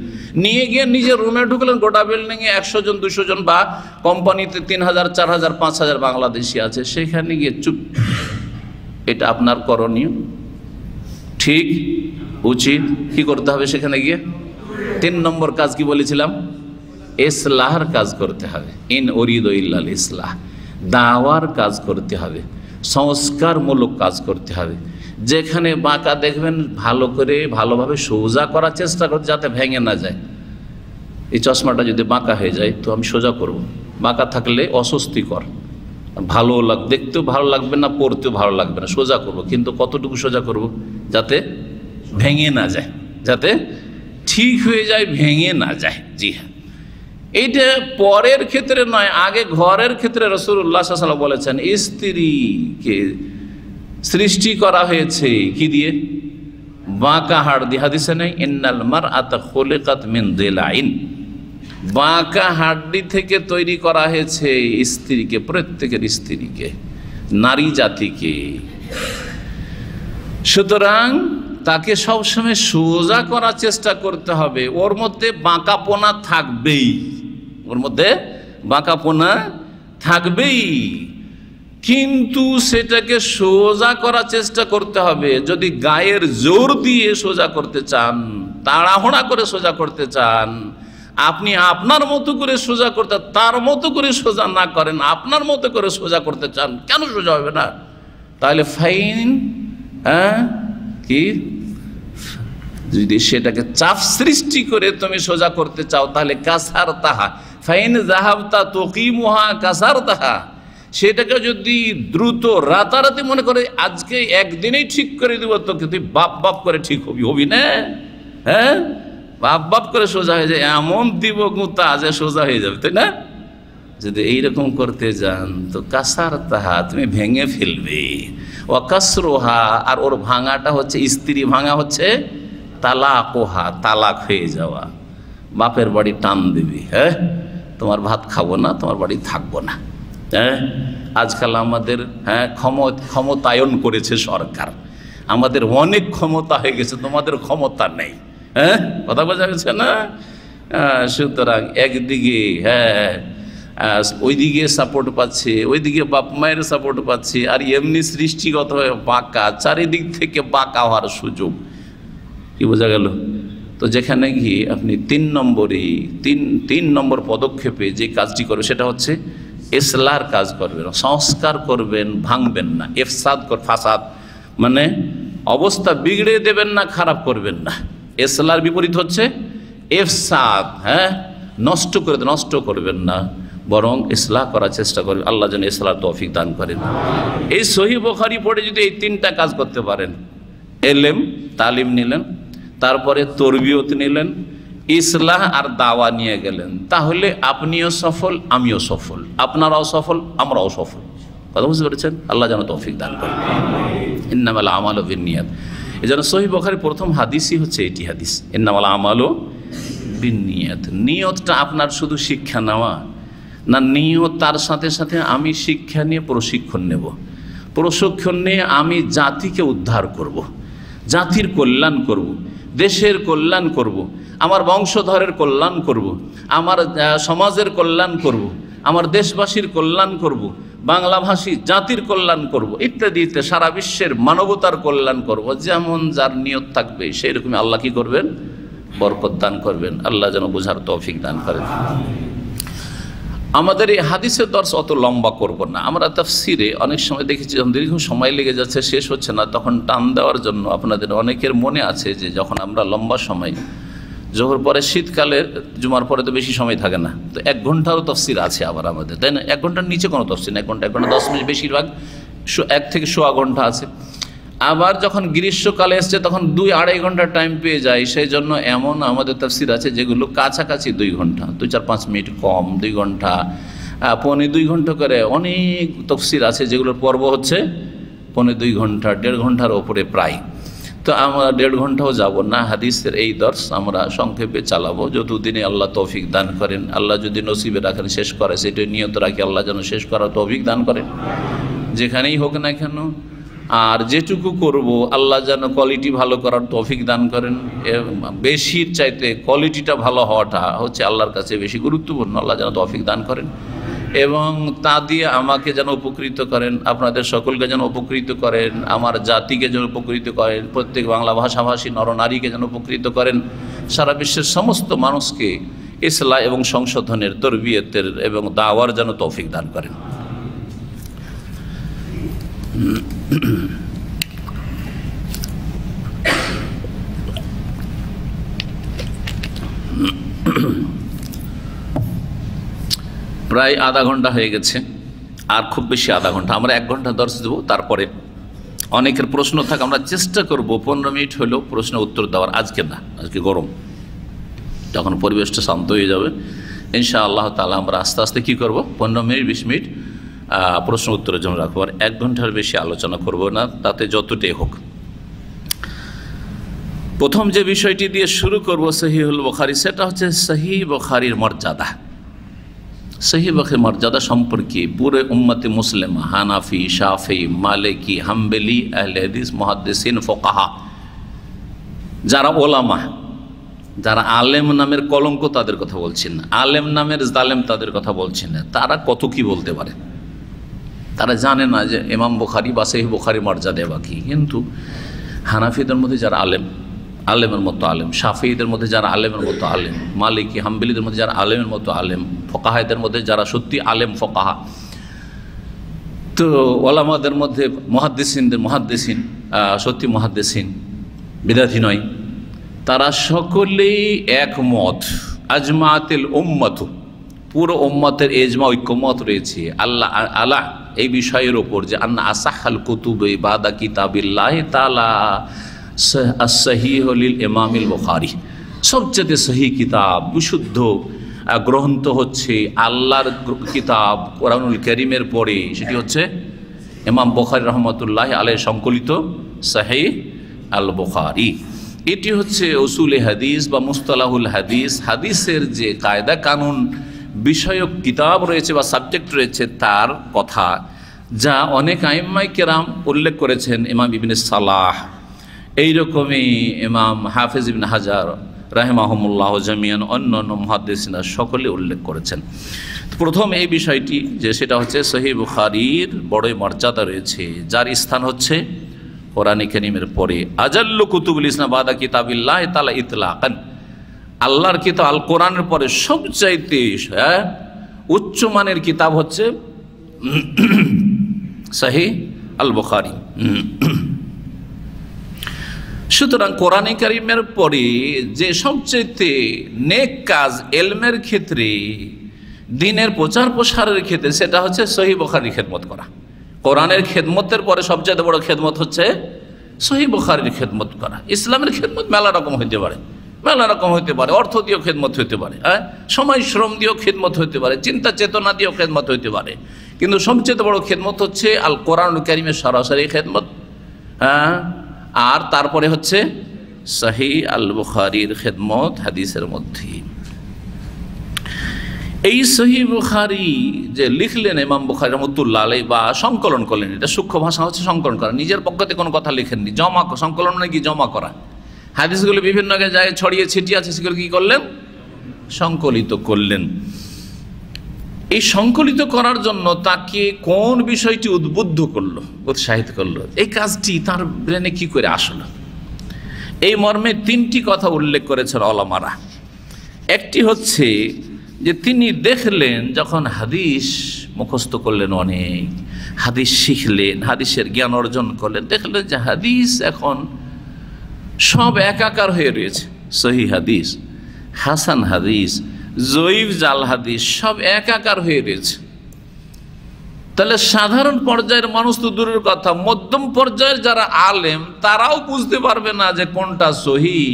নিয়ে গিয়ে নিজের রুমে ঢুকলেন, গোটা বিল্ডিংয়ে 100 জন 200 জন, বা কোম্পানিতে 3000 4000 5000 বাংলাদেশি আছে, সেখানে গিয়ে চুপ। এটা আপনার করণীয়, ঠিক, উচিত। কি করতে হবে সেখানে গিয়ে? 3 নম্বর কাজ কি বলেছিলাম? ইসলাহের কাজ করতে হবে। ইন উরিদু ইল্লাল ইসলাহ, দাওয়ার কাজ করতে হবে, সংস্কারমূলক কাজ করতে হবে। যেখানে বাঁকা দেখবেন ভালো করে ভালোভাবে সোজা করার চেষ্টা করতে, যাতে ভেঙে না যায়। এই চশমাটা যদি বাঁকা হয়ে যায় তো আমি সোজা করব, বাঁকা থাকলে অস্বস্তিকর, ভালো দেখতেও ভালো লাগবে না, পড়তেও ভালো লাগবে না। সোজা করব, কিন্তু কতটুকু সোজা করব যাতে ভেঙে না যায়, যাতে ঠিক হয়ে যায়, ভেঙে না যায়। জি হ্যাঁ, এইটা পরের ক্ষেত্রে নয়, আগে ঘরের ক্ষেত্রে রাসূলুল্লাহ সাল্লাল্লাহু আলাইহি ওয়াসাল্লাম বলেছেন স্ত্রীকে সৃষ্টি করা হয়েছে কি দিয়ে? বাঁকা হাড় দিয়ে। হাদিসে নেই ইন্নাল মারআতা খুলিকাত মিন দিলাইন, বাঁকা হাড্ডি থেকে তৈরি করা হয়েছে স্ত্রীকে, প্রত্যেকের স্ত্রীকে, নারী জাতিকে। সুতরাং তাকে সবসময় সোজা করার চেষ্টা করতে হবে। ওর মধ্যে বাঁকাপোনা থাকবেই, ওর মধ্যে বাঁকাপোনা থাকবেই, কিন্তু সেটাকে সোজা করার চেষ্টা করতে হবে। যদি গায়ের জোর দিয়ে সোজা করতে চান, তাড়াহুড়া করে সোজা করতে চান, আপনি আপনার মতো করে সোজা করতে, তার মতো করে সোজা না করেন, আপনার মতো করে সোজা করতে চান, কেন সোজা হবে না? তাহলে ফাইন, হ্যাঁ কি, যদি সেটাকে চাপ সৃষ্টি করে তুমি সোজা করতে চাও, তাহলে কাসার তাহা ফাইন যাহাবতা তুকিমুহা কাসার তাহা, সেটাকে যদি দ্রুত রাতারাতি মনে করে আজকে একদিনেই ঠিক করে দিব, তোকে তুই বাপ বাপ করে ঠিক হবি না, হ্যাঁ বাপ বাপ করে সোজা হয়ে যায়, এমন দিব গুঁতা যে সোজা হয়ে যাবে, তাই না? যদি এইরকম করতে যান তো কাসার তাহা, তুমি ভেঙে ফেলবে। ও কাসরোহা, আর ওর ভাঙাটা হচ্ছে, স্ত্রী ভাঙা হচ্ছে তালাকোহা, তালাক হয়ে যাওয়া, বাপের বাড়ি টান দেবে, হ্যাঁ তোমার ভাত খাবো না, তোমার বাড়ি থাকবো না। হ্যাঁ আজকাল আমাদের ক্ষমতায়ন করেছে সরকার, আমাদের অনেক ক্ষমতা হয়ে গেছে, তোমাদের ক্ষমতা নেই। হ্যাঁ কথা বোঝা গেছে না? সুতরাং একদিকে ওইদিকে সাপোর্ট পাচ্ছে, ওইদিকে বাপ মায়ের সাপোর্ট পাচ্ছে, আর এমনি সৃষ্টিগতভাবে বাঁকা, চারিদিক থেকে বাঁকা হওয়ার সুযোগ। কি বোঝা গেল? তো যেখানে গিয়ে আপনি 3 নম্বর পদক্ষেপে যে কাজটি করবে সেটা হচ্ছে ইসলাহর কাজ করবেন, সংস্কার করবেন, ভাঙবেন না। ফাসাদ মানে অবস্থা বিগড়ে দেবেন না, খারাপ করবেন না। ইসলাহর বিপরীত হচ্ছে ইফসাদ, হ্যাঁ নষ্ট করবেন না, বরং ইসলাহ করার চেষ্টা করবেন। আল্লাহ যেন ইসলাহর তৌফিক দান করেন। এই সহিহ বুখারী পড়ে যদি এই 3টা কাজ করতে পারেন, এলেম তালিম নিলেন, তারপরে তরবিয়ত নিলেন, ইসলাহ আর দাওয়া নিয়ে গেলেন, তাহলে আপনিও সফল, আমিও সফল, আপনারাও সফল, আমরাও সফল। কথা বুঝতে পেরেছেন? আল্লাহ যেন তৌফিক দান করেন। ইন্নামাল আমালু বিন্নিয়াত। এই জন্য সহিহ বুখারীর প্রথম হাদিসই হচ্ছে এটি হাদিস, ইন্নামাল আমালু বিন্নিয়াত। নিয়তটা আপনার শুধু শিক্ষা নেওয়া না, নিয়ত তার সাথে সাথে আমি শিক্ষা নিয়ে প্রশিক্ষণ নেব, প্রশিক্ষণ নিয়ে আমি জাতিকে উদ্ধার করব, জাতির কল্যাণ করব, দেশের কল্যাণ করব, আমার বংশধরের কল্যাণ করব, আমার সমাজের কল্যাণ করব, আমার দেশবাসীর কল্যাণ করব, বাংলাভাষী জাতির কল্যাণ করব, ইত্যাদি ইত্যাদি, সারা বিশ্বের মানবতার কল্যাণ করব। যেমন যার নিয়ত থাকবে সেই রকমই আল্লাহ কি করবেন? বরকত দান করবেন। আল্লাহ যেন বোঝার তৌফিক দান করেন। আমাদের এই হাদিসের দর্শ অত লম্বা করব না। আমরা তাফসিরে অনেক সময় দেখেছি যখন দীর্ঘ সময় লেগে যাচ্ছে, শেষ হচ্ছে না, তখন টান দেওয়ার জন্য আপনাদের অনেকের মনে আছে যে যখন আমরা লম্বা সময়, জোহর পরে শীতকালে জুমার পরে তো বেশি সময় থাকে না, তো 1 ঘন্টারও তফসির আছে আবার আমাদের, তাই না? 1 ঘন্টার নিচে কোনো তফসির না, 1 ঘন্টা 10 মিনিট, বেশিরভাগ 1 থেকে 1.25 ঘন্টা আছে। আবার যখন গ্রীষ্মকালে এসছে তখন 2-2.5 ঘন্টা টাইম পেয়ে যায়, সেই জন্য এমন আমাদের তাফসির আছে যেগুলো কাছাকাছি 2 ঘন্টা, 2-4-5 মিনিট কম, 2 ঘন্টা, 1.25-2 ঘন্টা করে। অনেক তফসির আছে যেগুলোর পর্ব হচ্ছে 1.25-2 ঘন্টা, 1.5 ঘন্টার ওপরে প্রায়। তো আমরা 1.5 ঘন্টাও যাব না। হাদিসের এই দর্শ আমরা সংক্ষেপে চালাবো, যতদিনে আল্লাহ তৌফিক দান করেন। আল্লাহ যদি নসিবে রাখেন শেষ করে, সেটাই নিয়ত রাখি আল্লাহ যেন শেষ করার তৌফিক দান করেন, যেখানেই হোক না কেন। আর যেটুকু করব আল্লাহ যেন কোয়ালিটি ভালো করার তৌফিক দান করেন। বেশির চাইতে কোয়ালিটিটা ভালো হওয়াটা হচ্ছে আল্লাহর কাছে বেশি গুরুত্বপূর্ণ। আল্লাহ যেন তৌফিক দান করেন এবং তা দিয়ে আমাকে যেন উপকৃত করেন, আপনাদের সকলকে যেন উপকৃত করেন, আমার জাতিকে যেন উপকৃত করেন, প্রত্যেক বাংলা ভাষাভাষী নরনারীকে যেন উপকৃত করেন, সারা বিশ্বের সমস্ত মানুষকে ইসলাহ এবং সংশোধনের, তরবিয়তের এবং দাওয়ার যেন তৌফিক দান করেন। প্রায় আধা ঘন্টা হয়ে গেছে, আর খুব বেশি আধা ঘন্টা, আমরা 1 ঘন্টা দর্শ দেবো। তারপরে অনেকের প্রশ্ন থাকে, আমরা চেষ্টা করব 15 মিনিট হলেও প্রশ্ন উত্তর দেওয়ার। আজকে না, আজকে গরম, যখন পরিবেশটা শান্ত হয়ে যাবে ইনশাআল্লাহ তাআলা আমরা আস্তে আস্তে কী করব, 15 মিনিট 20 মিনিট প্রশ্ন উত্তরের জন্য রাখবো। আর 1 ঘন্টার বেশি আলোচনা করব না, তাতে যতটাই হোক। প্রথম যে বিষয়টি দিয়ে শুরু করব সহিহুল বুখারী, সেটা হচ্ছে সহিহ বুখারীর মর্যাদা। সহিহ বুখারীর মর্যাদা সম্পর্কে পুরো উম্মতে মুসলিমা, হানাফি, শাফি, মালিকি, হাম্বলি, আহলে হাদিস, মুহাদ্দিসিন, ফুকাহা, যারা ওলামা, যারা আলেম নামের কলঙ্ক তাদের কথা বলছেন না, আলেম নামের জালেম তাদের কথা বলছেন না, তারা কত কি বলতে পারে। তারা জানে না যে ইমাম বুখারী বা সহিহ বুখারীর মর্যাদা বাকি। কিন্তু হানাফিদের মধ্যে যারা আলেম, আলেমের মতো আলেম, শাফিঈদের মধ্যে যারা আলেমের মতো আলেম, মালিকি হাম্বলিদের মধ্যে যারা আলেমের মতো আলেম, ফকাহাদের মধ্যে যারা সত্যি আলেম ফকাহা, তো ওলামাদের মধ্যে মুহাদ্দিসিন সত্যি মুহাদ্দিসিন, বিদাতি নয়, তারা সকলেই একমত। আজমাতিল উম্মাত, পুরো উম্মতের এজমা ঐক্যমত রয়েছে আল্লাহ এই বিষয়ের ওপর যে আন্না আসাহাল কুতুবে বাদা কিতাবিল্লাহি তাআলা as-sahih lil ইমামিল বুখারী, সবচেয়ে সহিহ কিতাব, বিশুদ্ধ গ্রন্থ হচ্ছে আল্লাহর কিতাব কোরআনুল কারীমের পরে সেটি হচ্ছে ইমাম বুখারী রহমাতুল্লাহ আলাইহি সংকলিত সহিহ আল বুখারী। এটি হচ্ছে উসুলে হাদিস বা মুস্তালাহুল হাদিস, হাদিসের যে কায়দা কানুন বিষয়ক কিতাব রয়েছে বা সাবজেক্ট রয়েছে তার কথা, যা অনেক আইম্মায়ে কেরাম উল্লেখ করেছেন। ইমাম ইবনে সালাহ, এইরকমই ইমাম হাফেজ ইবনে হাজার রাহিমাহুমুল্লাহ জামিয়ান, অন্যান্য মুহাদ্দিসিনা সকলে উল্লেখ করেছেন। প্রথম এই বিষয়টি যে সেটা হচ্ছে সহিহ বুখারীর বড়ই মর্যাদা রয়েছে, যার স্থান হচ্ছে কোরআনে কারীমের পরে। আজাল্লু কুতুবুল ইসলাম বাদা কিতাবিল্লাহি তাআলা ইতলাকান, আল্লাহর কিতাব আল কোরআনের পরে সবচাইতে উচ্চমানের কিতাব হচ্ছে সহিহ আল বুখারী। সুতরাং কোরআনে কারীমের পরে যে সবচেয়ে নেক কাজ এলমের ক্ষেত্রে, দ্বীনের প্রচার প্রসারের ক্ষেত্রে, সেটা হচ্ছে সহিহ বুখারীর খেদমত করা। কোরআনের খেদমতের পরে সবচেয়ে বড় খেদমত হচ্ছে সহিহ বুখারীর খেদমত করা। ইসলামের খেদমত মেলা রকম হইতে পারে, মেলা রকম হইতে পারে, অর্থ দিয়েও খেদমত হইতে পারে, হ্যাঁ, সময় শ্রম দিয়েও খেদমত হইতে পারে, চিন্তা চেতনা দিয়েও খেদমত হইতে পারে। কিন্তু সবচেয়ে বড় খেদমত হচ্ছে আল কোরআনুল কারীমের সরাসরি খেদমত, হ্যাঁ, আর তারপরে হচ্ছে সহিহ আল বুখারীর খেদমত হাদিসের মধ্যে। এই সহিহ বুখারী যে লিখলেন ইমাম বুখারী রাহমাতুল্লাহ আলাইহি, বা সংকলন করলেন, এটা সূক্ষ্ম ভাষা হচ্ছে সংকলন করা, নিজের পক্ষতে কোনো কথা লিখেননি, সংকলন মানে কি, জমা করা। হাদিসগুলো বিভিন্ন জায়গায় ছড়িয়ে ছিটিয়ে আছে, সেগুলো কি করলেন, সংকলিত করলেন। এই সংকলিত করার জন্য তাকে কোন বিষয়টি উদ্বুদ্ধ করলো, উৎসাহিত করলো, এই কাজটি তার ব্রেনে কি করে আসলো, এই মর্মে তিনটি কথা উল্লেখ করেছেন ওলামারা। একটি হচ্ছে যে তিনি দেখলেন যখন হাদিস মুখস্থ করলেন, অনেক হাদিস শিখলেন, হাদিসের জ্ঞান অর্জন করলেন, দেখলেন যে হাদিস এখন সব একাকার হয়ে রয়েছে। সহিহ হাদিস, হাসান হাদিস, জয়ীফ জাল হাদিস সব একাকার হয়ে রয়েছে। তাহলে সাধারণ পর্যায়ের মানুষ তো দূরের কথা, মধ্যম পর্যায়ের যারা আলেম তারাও বুঝতে পারবে না যে কোনটা সহিহ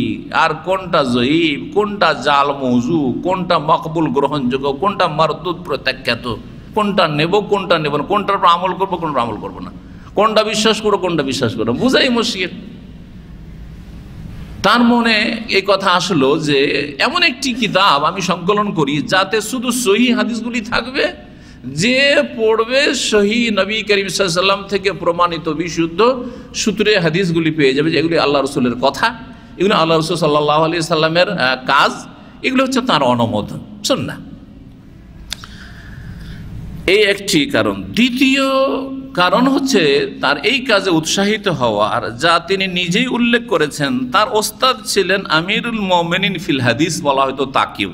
আর কোনটা জয়ীফ, কোনটা জাল মৌজু, কোনটা মকবুল গ্রহণযোগ্য, কোনটা মারদুদ প্রত্যাখ্যাত, কোনটা নেব কোনটা নেব না, কোনটার উপর আমল করবো কোনটা আমল করবো না, কোনটা বিশ্বাস করবো কোনটা বিশ্বাস করবো, বুঝাই মুশকিল। তার মনে এই কথা আসলো যে এমন একটি কিতাব আমি সংকলন করি যাতে শুধু সহিহ হাদিসগুলি থাকবে, যে পড়বে সহিহ নবী করিম সাল্লাল্লাহু আলাইহি ওয়াসাল্লাম থেকে প্রমাণিত বিশুদ্ধ সূত্রে হাদিসগুলি পেয়ে যাবে, যেগুলি আল্লাহ রসুলের কথা, এগুলো আল্লাহ রসুল সাল্লাল্লাহু আলাইহি সাল্লামের কাজ, এগুলো হচ্ছে তার অনুমোদন, সুন্নাহ। এই একটি কারণ। দ্বিতীয় কারণ হচ্ছে তার এই কাজে উৎসাহিত হওয়ার, যা তিনি নিজেই উল্লেখ করেছেন। তার ওস্তাদ ছিলেন আমিরুল মুমিনিন ফিল হাদিস, বলা হয়তো তাকিউ,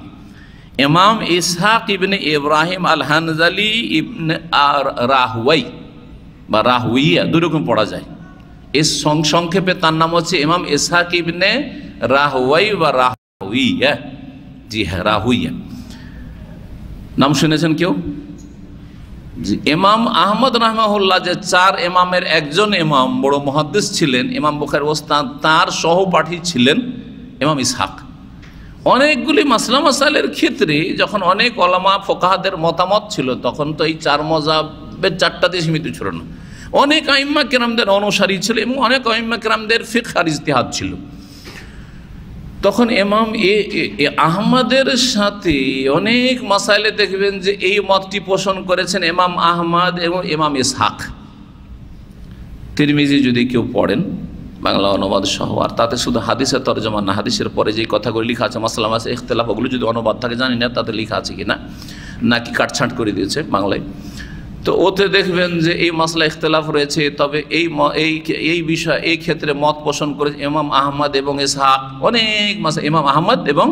ইমাম ইসহাক ইবনে ইব্রাহিম আল হানজালি ইবনে রাহওয়াই বা রাহউইয়া, দুই রকম পড়া যায়। এর সংক্ষেপে তার নাম হচ্ছে ইমাম ইসহাক ইবনে রাহওয়াই বা রাহউইয়া। জি হ্যাঁ, রাহউইয়া নাম শুনেছেন কেউ? জি। ইমাম আহমদ রাহমাহুল্লাহ, যে চার ইমামের একজন ইমাম, বড় মুহাদ্দিস ছিলেন, ইমাম বুখারীর ওস্তাদ, তার সহপাঠী ছিলেন ইমাম ইসহাক। অনেকগুলি মাসলা মাসাইলের ক্ষেত্রে যখন অনেক ওলামা ফোকাহাদের মতামত ছিল, তখন তো এই চার মাযহাবের চারটাতে সীমিত ছিল না, অনেক আইম্মা কেরামদের অনুসারী ছিল এবং অনেক আইম্মা কেরামদের ফিকহ আর ইজতিহাদ ছিল। তখন ইমাম আহমদের সাথে অনেক মাসাইলে দেখবেন যে এই মতটি পোষণ করেছেন ইমাম আহমদ এবং ইমাম ইসহাক। তিরমিজি যদি কেউ পড়েন বাংলা অনুবাদ সহ, আর তাতে শুধু হাদিসের তরজমা না, হাদিসের পরে যে কথাগুলি লেখা আছে, মাসলা মাসে ইখতিলাফ, ওগুলো যদি অনুবাদ থাকে, জানি না তাতে লেখা আছে কিনা, নাকি কাটছাঁট করে দিয়েছে বাংলায়, তো ওতে দেখবেন যে এই মাসলা ইখতিলাফ রয়েছে। তবে এই বিষয়, এই ক্ষেত্রে মত পোষণ করেছে ইমাম আহমদ এবং ইসহাক, অনেক মাসলা, ইমাম আহমদ এবং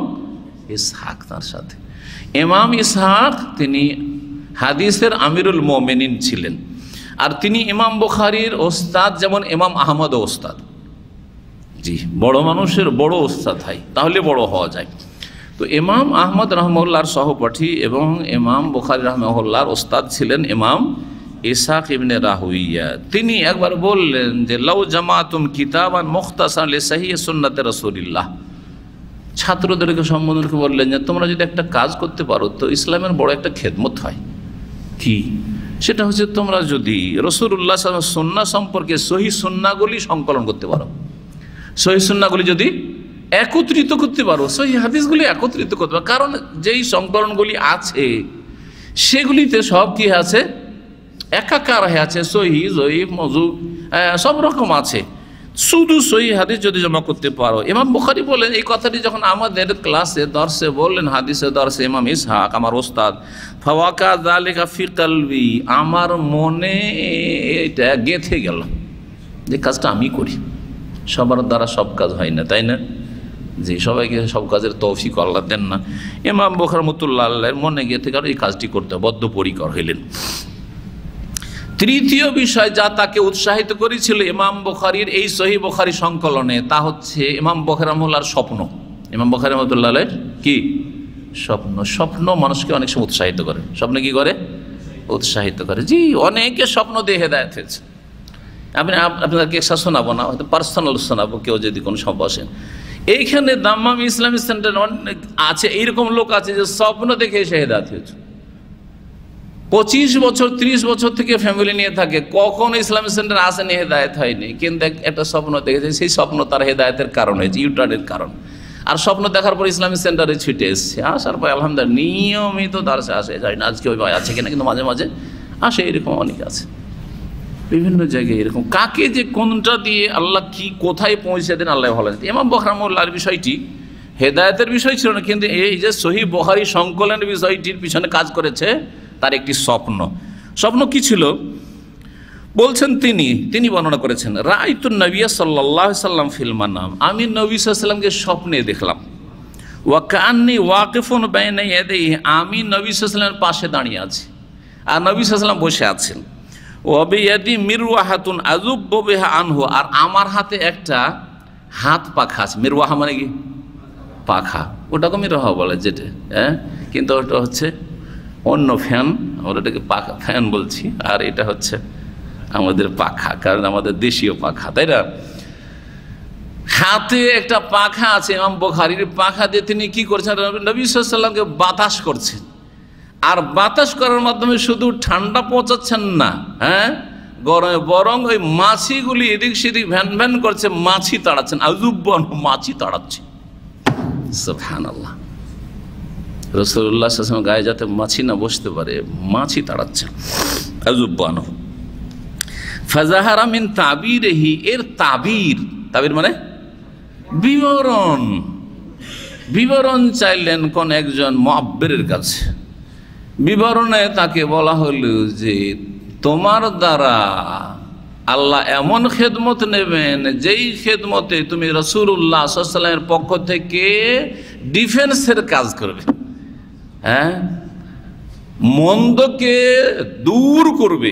ইসহাক। তার সাথে ইমাম ইসহাক তিনি হাদিসের আমিরুল মুমিনিন ছিলেন, আর তিনি ইমাম বুখারীর ওস্তাদ, যেমন ইমাম আহমদও ওস্তাদ। জি, বড় মানুষের বড় ওস্তাদ হয়, তাহলে বড় হওয়া যায়। তো ইমাম আহমদ রাহমাহুল্লাহর সহপাঠী এবং ইমাম বুখারী রাহমাহুল্লাহর ওস্তাদ ছিলেন ইমাম ইসহাক ইবনে রাহউইয়া। তিনি একবার বললেন যে লাউ জামাতুম কিতাবান মুখতাসারান লিসাহিহ সুন্নাতে রাসূলিল্লাহ, ছাত্রদেরকে সম্বোধন করে বললেন যে তোমরা যদি একটা কাজ করতে পারো তো ইসলামের বড় একটা খেদমত হয়। কি? সেটা হচ্ছে তোমরা যদি রাসূলুল্লাহ সাল্লাল্লাহু আলাইহি ওয়াসাল্লাম সুন্নাহ সম্পর্কে সহিহ সুন্নাহগুলি সংকলন করতে পারো, সহিহ সুন্নাহগুলি যদি একত্রিত করতে পারো, সহিহ হাদিসগুলি একত্রিত করতে পারো। কারণ যেই সংকলনগুলি আছে সেগুলিতে সব কি আছে, একাকার হয়ে আছে, সহিহ জয়ীফ মওযু সব রকম আছে। শুধু সহিহ হাদিস যদি জমা করতে পারো। ইমাম বুখারী বলেন, এই কথাটি যখন আমাদের ক্লাসে দর্শে বললেন, হাদিসের দর্শে, ইমাম ইসহাক আমার ওস্তাদ, ফাওয়াকা যালিকা ফি কলবি, আমার মনে এটা গেঁথে গেল যে কাজটা আমি করি। সবার দ্বারা সব কাজ হয় না, তাই না? যে সবাইকে সব কাজের তৌফিক আল্লাহ দেন না। ইমাম বুখারী রাহমাতুল্লাহ আলাইহির মনে গেঁথে গেল এই কাজটি করতে বদ্ধপরিকর হইলেন। তৃতীয় বিষয় যা তাকে উৎসাহিত করেছিল ইমাম বুখারীর এই সহিহ বুখারী সংকলনে, তা হচ্ছে ইমাম বুখারী রাহমাতুল্লাহর স্বপ্ন। ইমাম বুখারী রাহমাতুল্লাহ আলাইহির কি স্বপ্ন? স্বপ্ন মানুষকে অনেক সময় উৎসাহিত করে। স্বপ্ন কি করে? উৎসাহিত করে। জি, অনেকে স্বপ্ন দিয়ে হেদায়েত হয়েছে। আপনাদেরকে একটা শোনাবো না, হয়তো পার্সোনাল শোনাবো, কেউ যদি কোনো সব বসেন। এইখানে দাম্মাম ইসলামিক সেন্টার আছে, এইরকম লোক আছে যে স্বপ্ন দেখে এসে হেদায়েত হয়েছে। 25 বছর 30 বছর থেকে ফ্যামিলি নিয়ে থাকে, কখনো ইসলামিক সেন্টার আসেনি, হেদায়েত হয়নি, কিন্তু একটা স্বপ্ন দেখেছে, সেই স্বপ্ন তার হেদায়েতের কারণ হয়েছে, ইউটার্নের কারণ। আর স্বপ্ন দেখার পর ইসলামিক সেন্টারে ছুটে এসছে, আসার পর আলহামদুলিল্লাহ নিয়মিত দার্সে আসে, জানি না আজকে ওই ভাই আছে কিনা, কিন্তু মাঝে মাঝে আসে, এরকম অনেক আছে বিভিন্ন জায়গায়। এরকম কাকে যে কোনটা দিয়ে আল্লাহ কি কোথায় পৌঁছে দেন আল্লাহ ভালো জানেন। ইমাম বুখারী রাহিমাহুল্লাহর বিষয়টি হেদায়েতের বিষয় ছিল না, কিন্তু এই যে সহিহ বুখারী সংকলনের বিষয়টির পিছনে কাজ করেছে তার একটি স্বপ্ন কি ছিল বলছেন তিনি বর্ণনা করেছেন, রাআইতুন নবিয়্য সাল্লাল্লাহু আলাইহি সাল্লাম ফিল মানাম, আমি নবী সাল্লাল্লাহু আলাইহি সাল্লামকে স্বপ্নে দেখলাম। ওয়া কান্নী ওয়াকিফুন বাইনা ইয়াদাইহি, আমি নবী সাল্লাল্লাহু আলাইহি সাল্লামের পাশে দাঁড়িয়ে আছি আর নবী সাল্লাল্লাহু আলাইহি সাল্লাম বসে আছেন। ওয়া বিয়াদি মিরওয়াহাতুন আযুব্বু বিহা আনহু, আর আমার হাতে একটা হাত পাখা আছে। মিরওয়াহা মানে কি? পাখা। ওটাকে মিরওয়াহা বলে যেটা, কিন্তু ওটা হচ্ছে অন্য ফ্যান, আমরা এটাকে পাখা ফ্যান বলছি, আর এটা হচ্ছে আমাদের পাখা, কারণ আমাদের দেশীয় পাখা, তাই না? হাতে একটা পাখা আছে ইমাম বুখারীর, পাখা দিয়ে তিনি কি করছেন, নবী সাল্লাল্লাহু আলাইহি ওয়াসাল্লামকে বাতাস করছেন। আর বাতাস করার মাধ্যমে শুধু ঠান্ডা পৌঁছাচ্ছেন না, গরমে, বরং ওই মাছিগুলি এদিক সেদিক ভ্যান ভ্যান করছে, মাছি তাড়াচ্ছেন, আযুব্বান, মাছি তাড়াচ্ছে। সুবহানাল্লাহ, রাসূলুল্লাহ সাল্লাল্লাহু আলাইহি ওয়াসাল্লাম গায়ে যাতে মাছি না বসতে পারে, মাছি তাড়াচ্ছে, আযুব্বান। ফাজাহারা মিন তাবিরিহি, এর তাবির মানে বিবরণ চাইলেন কোন একজন মুআব্বিরের কাছে। বিবরণে তাকে বলা হলো যে তোমার দ্বারা আল্লাহ এমন খেদমত নেবেন যেই খেদমতে তুমি রাসূলুল্লাহ সাল্লাল্লাহু আলাইহি ওয়াসাল্লামের পক্ষ থেকে ডিফেন্সের কাজ করবে, মন্দকে দূর করবে,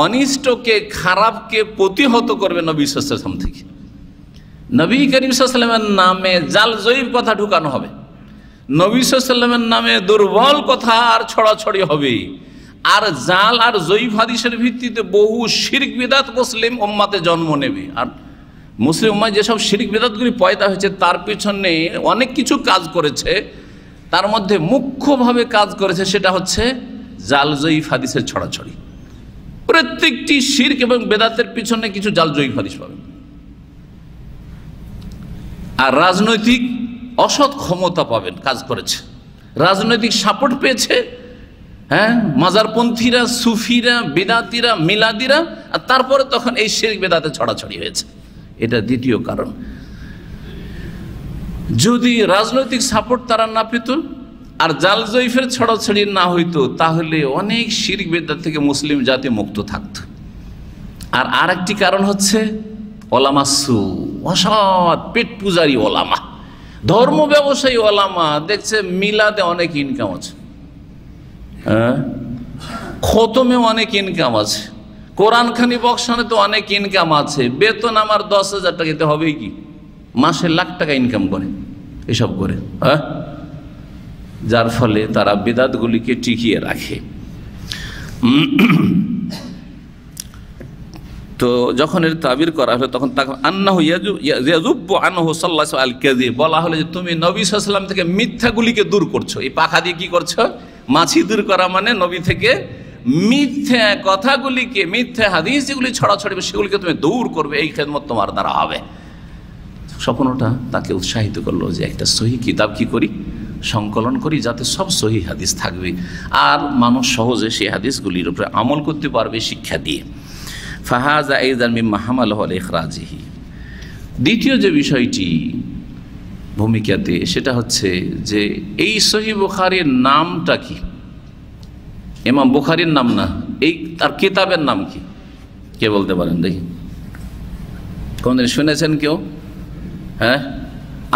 অনিষ্টকে, খারাপকে প্রতিহত করবে নবী সাল্লাল্লাহু আলাইহি ওয়াসাল্লাম থেকে। নবী করিম সাল্লাল্লাহু আলাইহি ওয়াসাল্লামের নামে জাল জয়ীব কথা ঢুকানো হবে, নবী সাল্লাল্লাহু আলাইহি ওয়াসাল্লামের নামে দুর্বল কথা আর ছড়াছড়ি হবে, আর জাল আর জয়ীব হাদিসের ভিত্তিতে বহু শিরক বিদআত মুসলিম উম্মতে জন্ম নেবে। আর মুসলিম উম্মাহ যেসব শিরক বিদআতগুলি পয়দা হয়েছে তার পিছনে অনেক কিছু কাজ করেছে, তার মধ্যে মুখ্যভাবে কাজ করেছে সেটা হচ্ছে জাল জয়ীব হাদিসের ছড়াছড়ি। প্রত্যেকটি শিরক এবং বেদাতের পিছনে কিছু জাল জয়ীব হাদিস পাবেন। আর রাজনৈতিক অসৎ ক্ষমতা পাবেন, কাজ করেছে, রাজনৈতিক সাপোর্ট পেয়েছে, মাজারপন্থীরা, সুফিরা, বেদাতিরা, মিলাদিরা, আর তারপরে তখন এই শিরক বেদাতে ছড়াছড়ি হয়েছে। এটা দ্বিতীয় কারণ। যদি রাজনৈতিক সাপোর্ট তারা না পেত আর জাল জয়ীফের ছড়াছড়ি না হইতো, তাহলে অনেক শিরক বেদাত থেকে মুসলিম জাতি মুক্ত থাকত। আর আরেকটি কারণ হচ্ছে ওলামাসু, অসৎ পেট পূজারী ওলামা, ধর্ম ব্যবসায়ী ওলামা, দেখছে মিলাদে অনেক ইনকাম আছে, খতমে অনেক ইনকাম আছে, কোরআন খানি বক্সানে তো অনেক ইনকাম আছে, বেতন আমার 10,000 টাকা দিতে হবে কি, মাসে লাখ টাকা ইনকাম করে এসব করে, যার ফলে তারা বিদআতগুলিকে টিকিয়ে রাখে। তো যখন এর তাবির করা হলো তখন আন্নাহু ইয়াযুব্বু আনহু সাল্লাল্লাহু আল কাযিব, বলা হলো যে তুমি নবী সাল্লাল্লাহু আলাইহি ওয়াসাল্লাম থেকে মিথ্যাগুলিকে দূর করছো। এই পাখা দিয়ে কি করছো? মাছি দূর করা মানে নবী থেকে মিথ্যা কথাগুলিকে, মিথ্যা হাদিস যেগুলি ছড়াছড়ি সেগুলিকে তুমি দূর করবে, এই খেদমত তোমার দ্বারা হবে। স্বপ্নটা তাকে উৎসাহিত করলো যে একটা সহিহ কিতাব কি করি, সংকলন করি, যাতে সব সহিহ হাদিস থাকবে আর মানুষ সহজে সেই হাদিসগুলির উপরে আমল করতে পারবে শিক্ষা দিয়ে। ফাহাজা আইযান মিম্মা হামালাহু আলা ইখরাজিহি। দ্বিতীয় যে বিষয়টি ভূমিকাতে, সেটা হচ্ছে যে এই সহিহ বুখারীর নামটা কি? ইমাম বুখারীর নাম না, এই তার কিতাবের নাম কি? কে বলতে পারেন দেখি? কোনদিন শুনেছেন কেউ?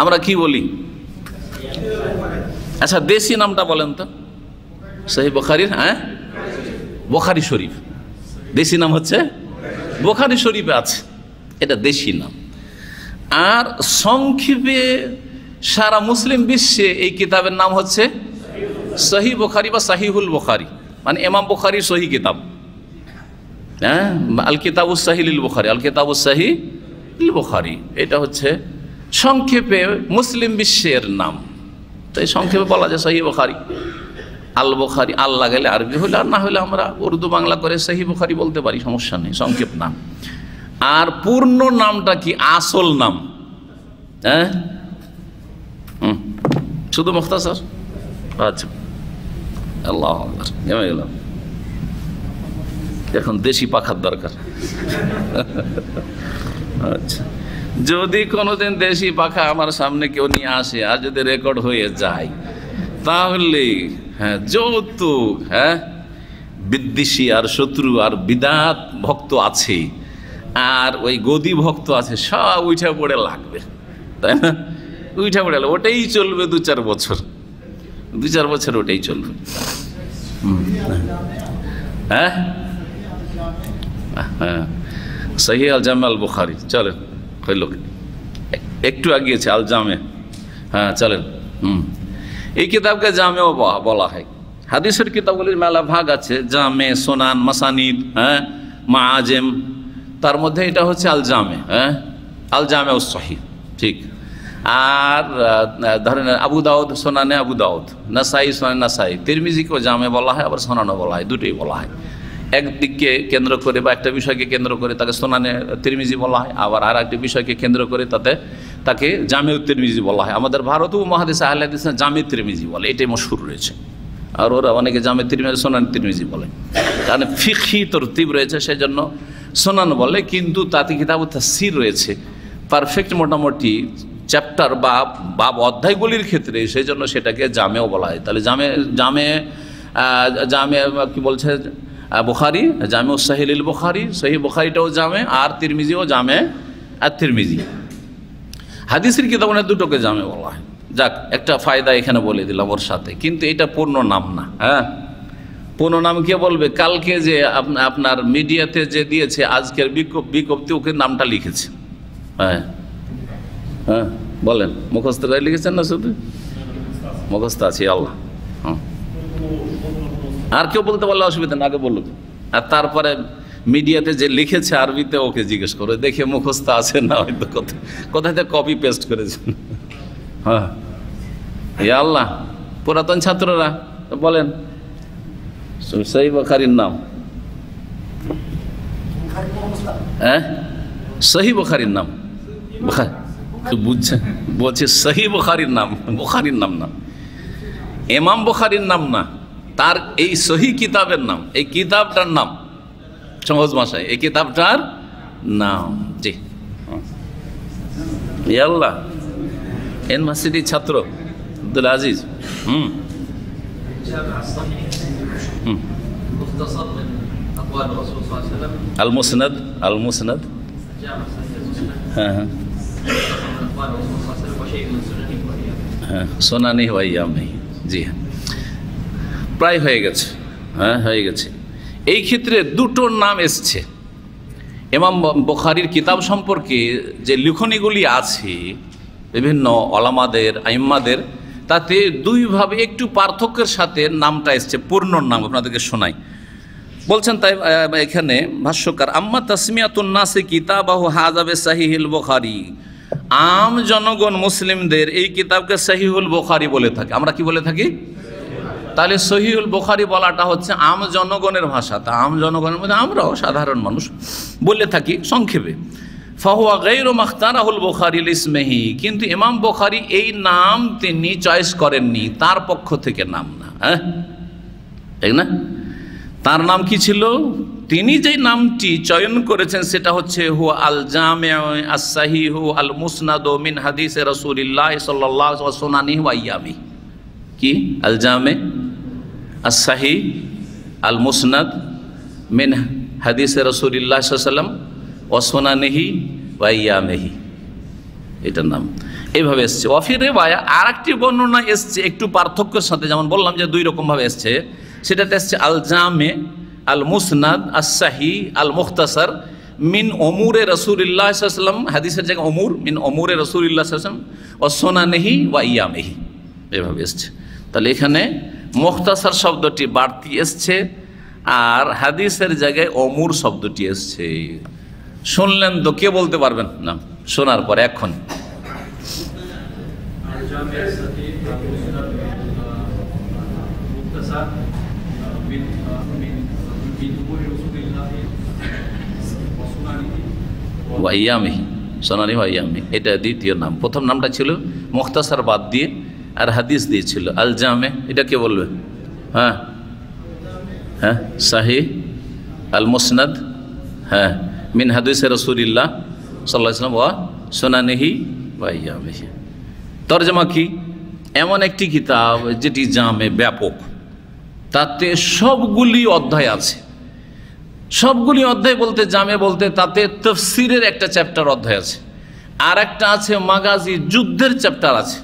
আমরা কি বলি? আচ্ছা, দেশি নামটা বলেন তো সহিহ বুখারীর। বুখারী শরীফ, দেশি নাম হচ্ছে বুখারী শরীফে আছে, এটা দেশি নাম। আর সংক্ষেপে সারা মুসলিম বিশ্বে এই কিতাবের নাম হচ্ছে সহিহ বুখারী বা সাহিহুল বুখারী, মানে ইমাম বুখারীর সহিহ কিতাব। আল কিতাবুস সাহিহ লিল বুখারী, আল কিতাবুস সাহিহ লিল বুখারী, এটা হচ্ছে সংক্ষেপে মুসলিম বিশ্বের নাম, তাই সংক্ষেপে বলা যায় সহিহ বুখারী। আল বুখারী, আল লাগাইলে আরবি হলে, আর না হলে আমরা উর্দু বাংলা করে সহিহ বুখারী বলতে পারি, সমস্যা নেই, সংক্ষেপ নাম। আর পূর্ণ নামটা কি, আসল নাম? হ্যাঁ, শুধু মুখতাসার? আচ্ছা, আল্লাহু আকবার, জমে গেলাম। এখন দেশি পাখার দরকার। আচ্ছা, যদি কোনোদিন দেশি পাখা আমার সামনে কেউ নিয়ে আসে আর যদি রেকর্ড হয়ে যায়, তাহলে হ্যাঁ, যৌতুক, হ্যাঁ, বিদ্বেষী আর শত্রু আর বিদাত ভক্ত আছে আর ওই গদি ভক্ত আছে, সব উঠে পড়ে লাগবে, তাই না? উঠে পড়ে লাগবে, ওটাই চলবে 2-4 বছর, 2-4 বছর ওটাই চলবে। হ্যাঁ হ্যাঁ, সহিহ আল জামে আল বুখারী, চলেন, হইল, একটু আগিয়েছে আল জামে। হ্যাঁ চলেন। এই কিতাবকে জামেও বলা হয়। হাদিসের কিতাবগুলির মেলা ভাগ আছে, জামে, সোনান, মাসানিদ, হ্যাঁ, মাআজেম, তার মধ্যে এটা হচ্ছে আল জামে। হ্যাঁ, আল জামে ও সহিহ, ঠিক। আর ধরেন আবু দাউদ, সোনানে আবু দাউদ, নাসাই, সোনানে নাসাই, তিরমিজিকেও জামে বলা হয়, আবার সোনানও বলা হয়, দুটোই বলা হয়। একদিককে কেন্দ্র করে বা একটা বিষয়কে কেন্দ্র করে তাকে সোনানে তিরমিজি বলা হয়, আবার আর একটি বিষয়কে কেন্দ্র করে তাকে জামে তিরমিজি বলা হয়। আমাদের ভারত উপমহাদেশে আহলে হাদিস জামে তিরমিজি বলে, এটাই মশহুর রয়েছে। আর ওরা অনেকে জামে তিরমিজি, সোনান তিরমিজি বলে, কারণ ফিকহি তরতিব রয়েছে, সেই জন্য সোনান বলে। কিন্তু তাতে কিতাব তাফসীর রয়েছে, পারফেক্ট মোটামুটি চ্যাপ্টার বা অধ্যায়গুলির ক্ষেত্রে, সেই জন্য সেটাকে জামেও বলা হয়। তাহলে জামে কি বলছে বুখারী, জামে সাহিল বুখারী, সহিহ বুখারীটাও জামে, আর তিরমিজিও জামে আর তিরমিজি। হাদিসের কিতাব দুটোকে জামে বলা হয়। যাক, একটা ফায়দা এখানে বলে দিলাম ওর সাথে, কিন্তু এটা পূর্ণ নাম না। হ্যাঁ, পূর্ণ নাম কে বলবে? কালকে যে আপনার মিডিয়াতে যে দিয়েছে আজকের বিজ্ঞপ্তি, ওকে নামটা লিখেছে। হ্যাঁ হ্যাঁ, বলেন, মুখস্থ করে লিখেছেন না? শুধু মুখস্থ আছে, আল্লাহ। হ্যাঁ, আর কেউ বলতে পারলে অসুবিধা না, আগে বলুক। আর তারপরে মিডিয়াতে যে লিখেছে আরবিতে, ওকে জিজ্ঞেস করো, দেখে মুখস্থ আছে না, হয়তো কোথায় কপি পেস্ট করেছেন। হ্যাঁ, ইয়া আল্লাহ, পুরাতন ছাত্ররা বলেন সহিহ বুখারীর নাম। হ্যাঁ, সহিহ বুখারীর নাম, বুঝছেন? বলছে সহিহ বুখারীর নাম, বুখারীর নাম না, ইমাম বুখারীর নাম না, তার এই সহিহ কিতাবের নাম, এই কিতাবটার নাম, সহজ ভাষায় এই কিতাবটার নাম। জি, ইয়া আল্লাহ, ইউনিভার্সিটির ছাত্র আব্দুল আজিজ। আল মুসনাদ, আল মুসনাদ, হ্যাঁ হ্যাঁ হ্যাঁ, সোনানি ওয়াইয়ামি। জি হ্যাঁ, প্রায় হয়ে গেছে। হ্যাঁ, হয়ে গেছে। এই ক্ষেত্রে দুটো নাম এসছে। ইমাম বুখারীর কিতাব সম্পর্কে যে লিখনীগুলি আছে বিভিন্ন ওলামাদের, আইম্মাদের, তাতে দুইভাবে একটু পার্থক্যের সাথে নামটা এসছে, পূর্ণ নাম আপনাদেরকে শোনাই। বলছেন তাই এখানে ভাষ্যকার, আম্মা তাসমিয়াতুন নাসি কিতাবাহু হাযা বিসাহিহিল বুখারী, আম জনগণ মুসলিমদের এই কিতাবকে সহিহুল বুখারী বলে থাকে। আমরা কি বলে থাকি? তাহলে সহিহুল বুখারী বলাটা হচ্ছে আম জনগণের ভাষা। তা আম জনগণের মধ্যে আমরাও সাধারণ মানুষ বলে থাকি সংক্ষেপে। ফাহুয়া গায়রু মাখতারাহুল বুখারী লিসমিহি, কিন্তু ইমাম বুখারী এই নাম তিনি চয়েস করেননি, তার পক্ষ থেকে নাম না। হ্যাঁ, ঠিক না? তার নাম কি ছিল? তিনি যে নামটি চয়ন করেছেন সেটা হচ্ছে হুয়া আল জামে আস সাহিহ আল মুসনাদ মিন হাদিসে রাসূলিল্লাহ সাল্লাল্লাহু আলাইহি ওয়া সুনানিহি ওয়া আইয়ামি। কি? আল জামে আস সাহিহ আল মুসনাদ মিন হাদিসে রাসূলিল্লাহ সাল্লাল্লাহু আলাইহি ওয়াসাল্লাম ওয়া সুনানিহি ওয়া আইয়ামিহি, এটার নাম এইভাবে এসছে। ওয়াফি রিওয়ায়া আর একটি বর্ণনা এসছে একটু পার্থক্যের সাথে, যেমন বললাম যে দুই রকমভাবে এসছে। সেটাতে এসছে আল জামে আল মুসনাদ আস সাহি আল মুখতাসার মিন উমুরে রাসূলিল্লাহ সাল্লাল্লাহু আলাইহি ওয়াসাল্লাম, হাদিসের জায়গায় উমুর, মিন উমুরে রাসূলিল্লাহ সাল্লাল্লাহু আলাইহি ওয়াসাল্লাম ওয়া সুনানিহি ওয়া আইয়ামিহি, এভাবে এসছে। তাহলে এখানে মুখতাসার শব্দটি বাড়তি এসছে, আর হাদিসের জায়গায় উমুর শব্দটি এসছে। শুনলেন তো, কে বলতে পারবেন না শোনার পরে? এখন ওয়াইয়ামি, সোনানি ওয়াইয়ামি, এটা দ্বিতীয় নাম। প্রথম নামটা ছিল মুখতাসার বাদ দিয়ে আর হাদিস দিয়েছিল আল জামে। এটা কে বলবে? হ্যাঁ হ্যাঁ, সাহিহ আল মুসনাদ, হ্যাঁ, মিন হাদিসে রাসূলিল্লাহ সাল্লাল্লাহু আলাইহি ওয়াসাল্লাম ওয়া সুনানিহি ওয়া আইয়ামিহি। তরজমা কি? এমন একটি কিতাব যেটি জামে, ব্যাপক, তাতে সবগুলি অধ্যায় আছে। সবগুলি অধ্যায় বলতে, জামে বলতে, তাতে তাফসীরের একটা চ্যাপ্টার অধ্যায় আছে, আর একটা আছে মাগাজি, যুদ্ধের চ্যাপ্টার আছে,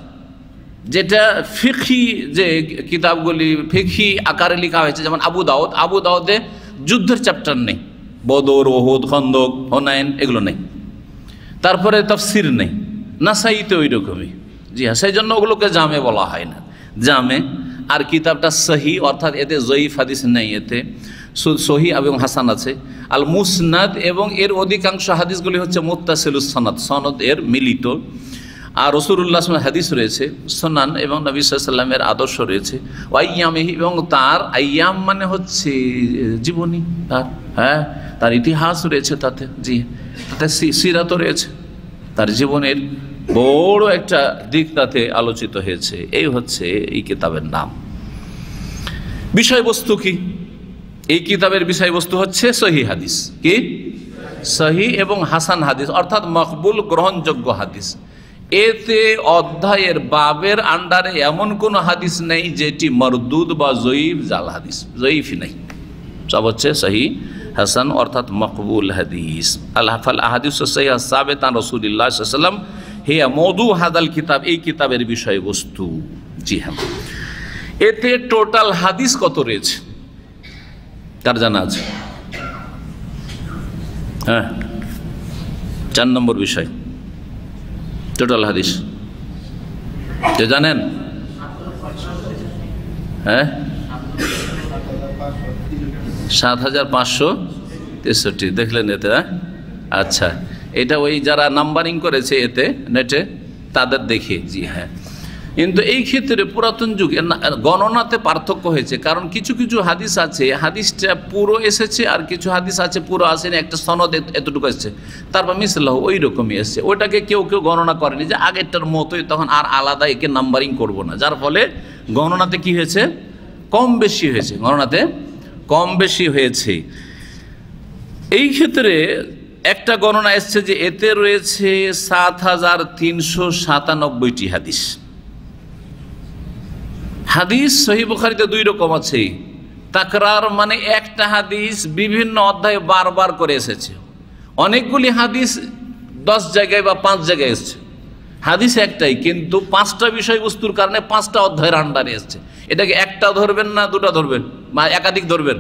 যেটা ফিকহি যে কিতাবগুলি ফিকহি আকারে লেখা হয়েছে, যেমন আবু দাউদে যুদ্ধের চ্যাপ্টার নেই, বদর, ওহুদ, খন্দক, হুনাইন এগুলো নেই। তারপরে তাফসীর নেই, নাসাইতে ওই রকমই। জি হ্যাঁ, সেই জন্য ওগুলোকে জামে বলা হয় না, জামে। আর কিতাবটা সহি, অর্থাৎ এতে জয়ীফ হাদিস নেই, এতে সহি এবং হাসান আছে। আল মুসনাদ, এবং এর অধিকাংশ হাদিসগুলি হচ্ছে মুত্তাসিলুস সনদ, সনদ এর মিলিত। আর রাসূলুল্লাহ সাল্লাল্লাহু আলাইহি হাদিস রয়েছে, সুনান এবং নবী সাল্লাল্লাহু আলাইহি ওয়াসাল্লামের আদর্শ রয়েছে। ওয়াইয়ামিহি, এবং তার আইয়াম মানে হচ্ছে জীবনী, তার, হ্যাঁ, তার ইতিহাস রয়েছে তাতে। জি, তাতে সিরাতও রয়েছে, তার জীবনের বড় একটা দিক তাতে আলোচিত হয়েছে। এই হচ্ছে এই কিতাবের নাম। বিষয়বস্তু কি? এই কিতাবের বিষয়বস্তু হচ্ছে সহিহ হাদিস। কি? সহিহ এবং হাসান হাদিস, অর্থাৎ মকবুল, গ্রহণযোগ্য হাদিস। এতে অধ্যায়ের বাবের আন্ডারে এমন কোনো হাদিস নেই যেটি মরদুদ বা জয়ীফ, জাল হাদিস, জয়ীফই নেই। সব হচ্ছে সহিহ, হাসান, অর্থাৎ মকবুল হাদিস। আল্লাহ ফাল আহাদিস সহিহ সাবিত আন রাসূলিল্লাহ সাল্লাল্লাহু আলাইহি ওয়াসাল্লাম হিয়া মওদু হাদাল কিতাব, এই কিতাবের বিষয়বস্তু। জি হ্যাঁ, এতে টোটাল হাদিস কত রয়েছে তার জানা আছে? হ্যাঁ, 4 নম্বর বিষয়, টোটাল হাদিস যে জানেন? হ্যাঁ, 7563। দেখলেন এতে? আচ্ছা, এটা ওই যারা নাম্বারিং করেছে এতে নেটে তাদের দেখে। জি হ্যাঁ, কিন্তু এই ক্ষেত্রে পুরাতন যুগে গণনাতে পার্থক্য হয়েছে, কারণ কিছু কিছু হাদিস আছে, হাদিসটা পুরো এসেছে, আর কিছু হাদিস আছে পুরো আসেনি, একটা সনদ এতটুকু এসেছে, তারপর মিসলাহ ওই রকমই এসছে। ওইটাকে কেউ কেউ গণনা করেনি যে আগেরটার মতোই, তখন আর আলাদা একে নাম্বারিং করব না, যার ফলে গণনাতে কি হয়েছে? কম বেশি হয়েছে, গণনাতে কম বেশি হয়েছে। এই ক্ষেত্রে একটা গণনা এসছে যে এতে রয়েছে 7397টি হাদিস। হাদিস সহিহ বুখারীতে 2 রকম আছে। তাকরার মানে একটা হাদিস বিভিন্ন অধ্যায়ে বারবার করে এসেছে। অনেকগুলি হাদিস 10 জায়গায় বা 5 জায়গায় এসেছে। হাদিস একটাই, কিন্তু 5টা বিষয়বস্তুর কারণে 5টা অধ্যায়ের আন্ডারে এসছে। এটাকে একটা ধরবেন না দুটা ধরবেন, বা একাধিক ধরবেন?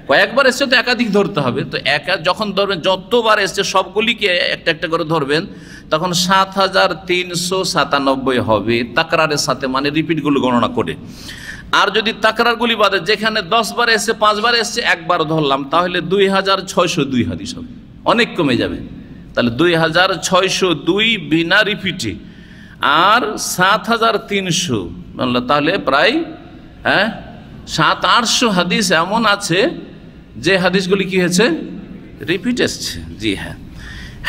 কয়েকবার এসছে তো একাধিক ধরতে হবে। তো যখন ধরবেন, যতবার এসছে সবগুলিকে একটা একটা করে ধরবেন, তখন 7397 হবে তাকরারের সাথে, মানে রিপিটগুলো গণনা করে। আর যদি তাকরারগুলি বাদে, যেখানে 10 বার এসছে, 5 বার এসছে, একবার ধরলাম, তাহলে 2602 হাদিস হবে, অনেক কমে যাবে। তাহলে 2602 বিনা রিপিটে, আর 7300, তাহলে প্রায় 700-800 হাদিস এমন আছে যে হাদিসগুলি কি হয়েছে? রিপিট এসছে। জি হ্যাঁ,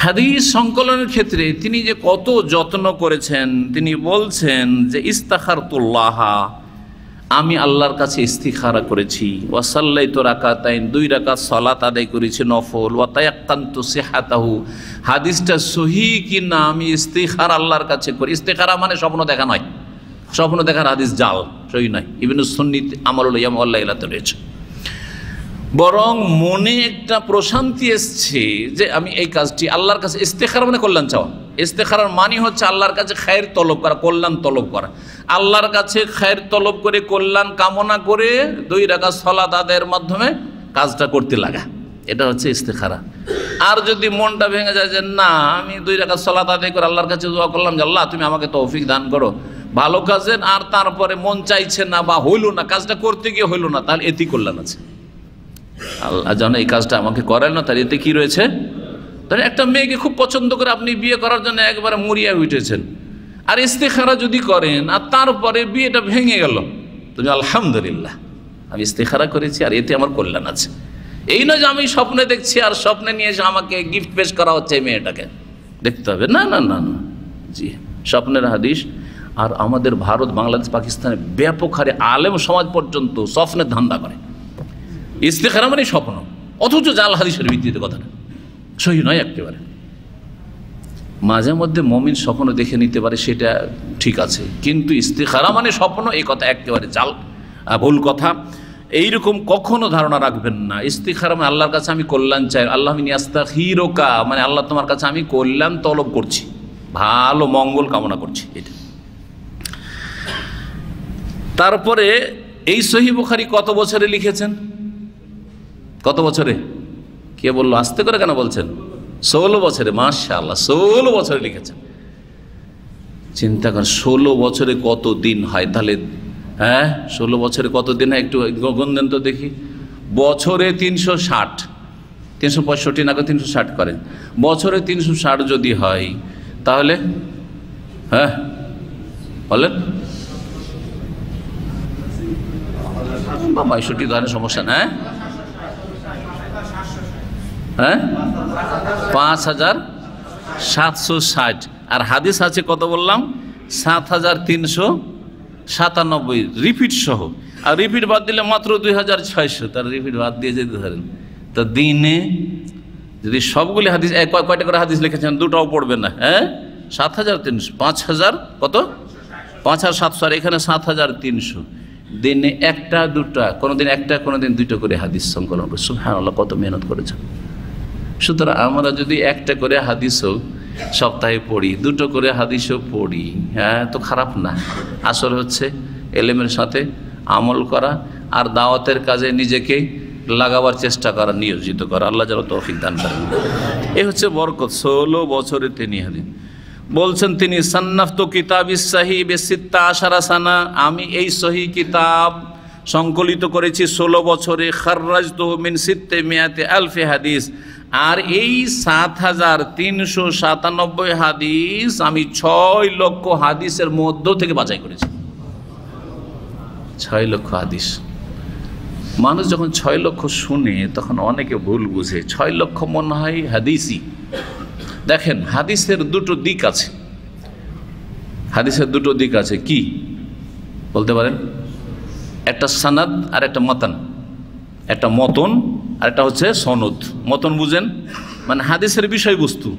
হাদিস সংকলনের ক্ষেত্রে তিনি যে কত যত্ন করেছেন, তিনি বলছেন যে ইস্তাখারতুল্লাহ, আমি আল্লাহর কাছে ইস্তিখারা করেছি, ওয়াসাল্লাইতু রাকাতাইন, 2 রাকাত সালাত আদায় করেছি নফল, ওয়া তায়াক্কানতু সিহাতাহু, হাদিসটা সহিহ কিনা আমি ইস্তিখারা আল্লাহর কাছে করি। ইস্তিখারা মানে স্বপ্ন দেখা নয়, স্বপ্ন দেখার হাদিস জাল, সহি নয়। ইবনে সুন্নি আমালুল ইয়াম ওয়াল লাইলাতে রয়েছে। বরং মনে একটা প্রশান্তি এসছে যে আমি এই কাজটি আল্লাহর কাছে, ইস্তেখারা মানে কল্যাণ চাওয়া। ইস্তেখারার মানে হচ্ছে আল্লাহর কাছে খায়ের তলব করা, কল্যাণ তলব করা। আল্লাহর কাছে খায়ের তলব করে, কল্যাণ কামনা করে 2 রাকাত সালাত আদায়ের মাধ্যমে কাজটা করতে লাগা, এটা হচ্ছে ইস্তেখারা। আর যদি মনটা ভেঙে যায় যে না, আমি 2 রাকাত সালাত আদায় করে আল্লাহর কাছে দোয়া করলাম যে আল্লাহ তুমি আমাকে তৌফিক দান করো ভালো কাজের, আর তারপরে মন চাইছে না বা হইল না, কাজটা করতে গিয়ে হইল না, তাহলে এতেই কল্যাণ আছে। আল্লাহ যেন এই কাজটা আমাকে করেন না, তার এতে কি রয়েছে? তাহলে একটা মেয়েকে খুব পছন্দ করে আপনি বিয়ে করার জন্য একবারে মরিয়া উঠেছেন, আর ইস্তেখারা যদি করেন আর তারপরে বিয়েটা ভেঙে গেল, তুমি আলহামদুলিল্লাহ আমি ইস্তেখারা করেছি আর এতে আমার কল্যাণ আছে। এই নয় যে আমি স্বপ্নে দেখছি আর স্বপ্নে নিয়ে এসে আমাকে গিফট পেশ করা হচ্ছে এই মেয়েটাকে, দেখতে হবে না না না না। জি, স্বপ্নের হাদিস। আর আমাদের ভারত, বাংলাদেশ, পাকিস্তানে ব্যাপক হারে আলেম সমাজ পর্যন্ত স্বপ্নের ধান্দা করে। ইস্তেখারা মানে স্বপ্ন, অথচ জাল হাদিসের ভিত্তিতে কথাটা সহি নয় একেবারে। মাঝে মধ্যে মমিন স্বপ্ন দেখে নিতে পারে, সেটা ঠিক আছে, কিন্তু ইস্তেখারা মানে স্বপ্ন, এই কথা একেবারে জাল, ভুল কথা। এইরকম কখনো ধারণা রাখবেন না। ইস্তেখারা মানে আল্লাহর কাছে আমি কল্যাণ চাই, আল্লাহ মিনি আস্তাগফিরুকা মানে আল্লাহ তোমার কাছে আমি কল্যাণ তলব করছি, ভালো মঙ্গল কামনা করছি, এটা। তারপরে এই সহিহ বুখারী কত বছরে লিখেছেন? কত বছরে? কে বললো? আস্তে করে কেন বলছেন? 16 বছরে। মাশাআল্লাহ, 16 বছরে লিখেছেন। চিন্তা করেন 16 বছরে কত দিন হয় তাহলে? হ্যাঁ, 16 বছরে কত দিন হয় একটু গুনলেন তো দেখি। বছরে 360, 365 না 360 করেন, বছরে 360 যদি হয় তাহলে হ্যাঁ বলেন, 65 ধরেন, সমস্যা না। হ্যাঁ, 5760। আর হাদিস আছে কত বললাম? 7397, রিপিট সহ। আর রিপিট বাদ দিলে মাত্র 2600। তার রিপিট বাদ দিয়ে যদি ধরেন তা দিনে যদি সবগুলি হাদিস, কয়টা করে হাদিস লিখেছেন? দুটাও পড়বেন না। হ্যাঁ, 7300, 5000 কত? 5700, আর এখানে 7300। দিনে একটা দুটা, কোনোদিন একটা কোনোদিন দুটো করে হাদিস সংকলন করে। সুবহানাল্লাহ, কত মেহনত করেছেন। সুতরাং আমরা যদি একটা করে হাদিসও সপ্তাহে পড়ি, দুটো করে হাদিসও পড়ি, হ্যাঁ, তো খারাপ না। আসল হচ্ছে এলেমের সাথে আমল করা আর দাওয়াতের কাজে নিজেকে লাগাবার চেষ্টা করা, নিয়োজিত করা। আল্লাহ যেন তৌফিক দান করেন। এ হচ্ছে বরকত। 16 বছরে তিনি হাদিস বলছেন। তিনি সান্নাফতু কিতাবিস সহিহ বিসিত্তা আশারা সানা, আমি এই সহিহ কিতাব সংকলিত করেছি 16 বছরে। খাররাজতুহু মিন 600,000 হাদিস, আর এই 7397 হাদিস আমি 6 লক্ষ হাদিসের মধ্য থেকে বাছাই করেছি। 6 লক্ষ হাদিস। মানুষ যখন 6 লক্ষ শুনে তখন অনেকে ভুল বুঝে, 6 লক্ষ মনে হয় হাদিসই। দেখেন, হাদিসের দুটো দিক আছে। হাদিসের দুটো দিক আছে, কি বলতে পারেন? একটা সানাদ আর একটা মাতান। একটা মতন আর একটা হচ্ছে সনদ। মতন বুঝেন মানে হাদিসের বিষয়বস্তু।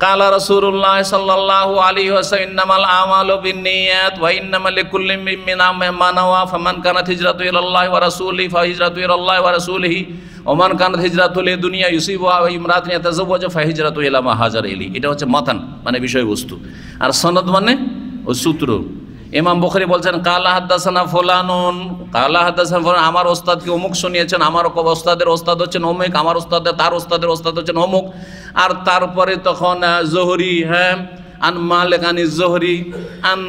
কালা রাসূলুল্লাহ সাল্লাল্লাহু আলাইহি ওয়াসাল্লাম ইন্নামাল আমালু বিন্নিয়াত ওয়া ইন্নামা লিকুল্লি ইমরিইন মা নাওয়া ফামান কানাত হিজরাতুহু ইলাল্লাহি ওয়া রাসূলিহি ফাহিজরাতুহু ইলাল্লাহি ওয়া রাসূলিহি ওয়া মান কানাত হিজরাতুহু লিদুনিয়া ইউসিবুহা ওয়া ইমরাতিন ইয়াতাযাওয়াজু ফাহিজরাতুহু ইলা মা হাজারা ইলাইহি। এটা হচ্ছে মাতান মানে বিষয়বস্তু। আর সনদ মানে ওই সূত্র। ইমাম বুখারী বলছেন কালা হাদাসানা ফুলানুন, কালা হাদাসানা ফুলান, আমার ওস্তাদকে অমুক শুনিয়েছেন, আমার ওস্তাদের ওস্তাদ হচ্ছেন অমুক, আমার ওস্তাদের তার ওস্তাদের ওস্তাদ হচ্ছেন অমুক। আর তারপরে তখন জোহরি, হ্যাঁ, আন মালিক আনিজ জোহরি আন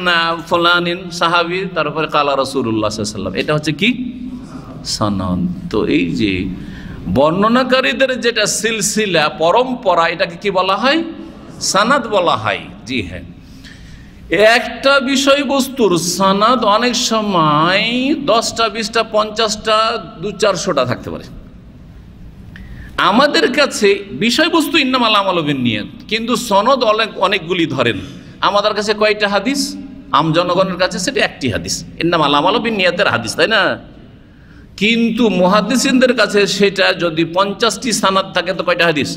ফুলানিন সাহাবী, তারপরে কালা রাসূলুল্লাহ সাল্লাল্লাহু আলাইহি ওয়াসাল্লাম। এটা হচ্ছে কি? সনদ। তো এই যে বর্ণনাকারীদের যেটা সিলসিলা, পরম্পরা, এটাকে কি বলা হয়? সানাদ বলা হয়। জি হ্যাঁ, একটা বিষয়বস্তুর সানাদ অনেক সময় 10টা 20টা 50টা 200-400টা থাকতে পারে। আমাদের কাছে বিষয়বস্তু ইন্নামাল আমালু বিন্নিয়াত, কিন্তু সনদ অনেকগুলি ধরেন। আমাদের কাছে কয়টা হাদিস? আম জনগণের কাছে সেটা একটি হাদিস, ইন্নামাল আমালু বিন্নিয়াতের হাদিস, তাই না? কিন্তু মুহাদ্দিসিনদের কাছে সেটা যদি 50টি সানাদ থাকে তো কয়টা হাদিস?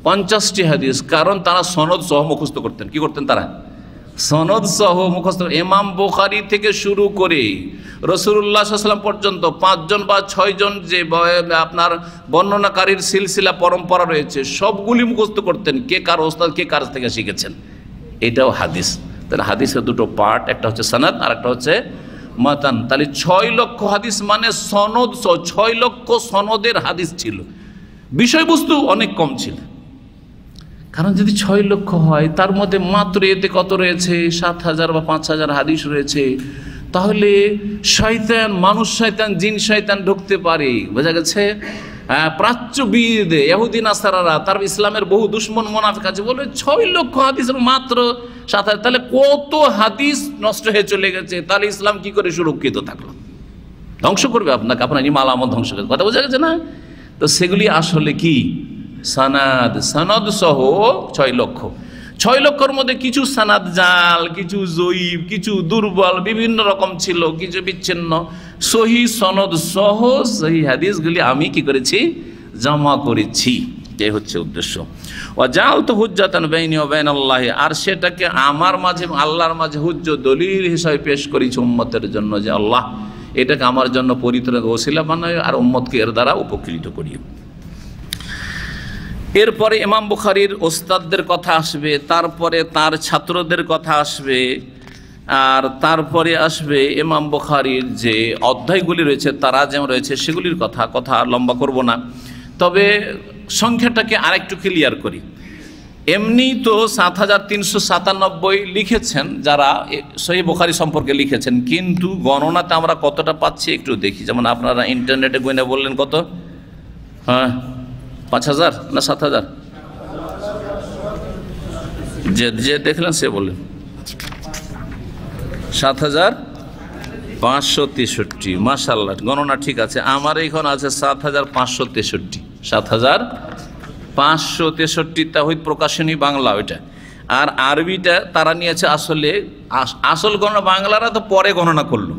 50টি হাদিস। কারণ তারা সনদ সহ মুখস্থ করতেন। কি করতেন তারা? সনদ সহ মুখস্থ। ইমাম বুখারী থেকে শুরু করে রাসূলুল্লাহ সাল্লাল্লাহু আলাইহি ওয়াসাল্লাম পর্যন্ত 5 জন বা 6 জন যে আপনার বর্ণনাকারীর সিলসিলা পরম্পরা রয়েছে, সবগুলি মুখস্থ করতেন। কে কার ওস্তাদ, কে কার থেকে শিখেছেন, এটাও হাদিস। তাহলে হাদিসের দুটো পার্ট, একটা হচ্ছে সনদ আর একটা হচ্ছে মাতান। তাহলে 6 লক্ষ হাদিস মানে সনদ, 6 লক্ষ সনদের হাদিস ছিল। বিষয়বস্তু অনেক কম ছিল। কারণ যদি 6 লক্ষ হয় তার মধ্যে মাত্র এতে কত রয়েছে? 7000 বা 5000 হাদিস রয়েছে। তাহলে শয়তান, মানুষ শয়তান, জিন শয়তান ঢুকতে পারে, বোঝা গেছে? প্রাচ্যবিদ ইহুদি নাসারারা, তার ইসলামের বহু দুশ্মন মুনাফিক আছে, বলে 6 লক্ষ হাদিসের মাত্র 7,000, তাহলে কত হাদিস নষ্ট হয়ে চলে গেছে, তাহলে ইসলাম কি করে সুরক্ষিত থাকলো? ধ্বংস করবে আপনাকে, আপনার ইমাল আমল ধ্বংস করবে, কথা বোঝা গেছে না? তো সেগুলি আসলে কি সানাদ, সনদ সহ 6 লক্ষ। 6 লক্ষর মধ্যে কিছু সানাদ জাল, কিছু জয়ীব, কিছু দুর্বল, বিভিন্ন রকম ছিল, কিছু বিচ্ছিন্ন। সহি সনদ সহ সহি হাদিসগুলি আমি কি করেছি? জমা করেছি। এই হচ্ছে উদ্দেশ্য। ওয়াজালতু হুজ্জাতান বাইনি ওয়া বাইনাল্লাহি, আর সেটাকে আমার মাঝে আল্লাহর মাঝে হুজ্জত, দলিল হিসাবে পেশ করেছি উম্মতের জন্য, যে আল্লাহ এটাকে আমার জন্য পরিত্রাণ ওসিলা বানায় আর উম্মতকে এর দ্বারা উপকৃত করি। এরপরে ইমাম বুখারীর ওস্তাদদের কথা আসবে, তারপরে তার ছাত্রদের কথা আসবে, আর তারপরে আসবে ইমাম বুখারীর যে অধ্যায়গুলি রয়েছে, তারাজেম রয়েছে, সেগুলির কথা লম্বা করব না। তবে সংখ্যাটাকে আরেকটু ক্লিয়ার করি। এমনি তো 7,397 লিখেছেন যারা সহিহ বুখারী সম্পর্কে লিখেছেন, কিন্তু গণনাতে আমরা কতটা পাচ্ছি একটু দেখি। যেমন আপনারা ইন্টারনেটে গুনে বললেন কত? হ্যাঁ, 5,000 না 7,000? যে দেখলেন সে বললেন 7,563। মাশাআল্লাহ, গণনা ঠিক আছে। আমার এইখানে আছে 7,563। 7,563 তাওহীদ প্রকাশনী বাংলা ওইটা, আর আরবিটা তারা নিয়েছে। আসল গণনা বাংলারা তো পরে গণনা করলো।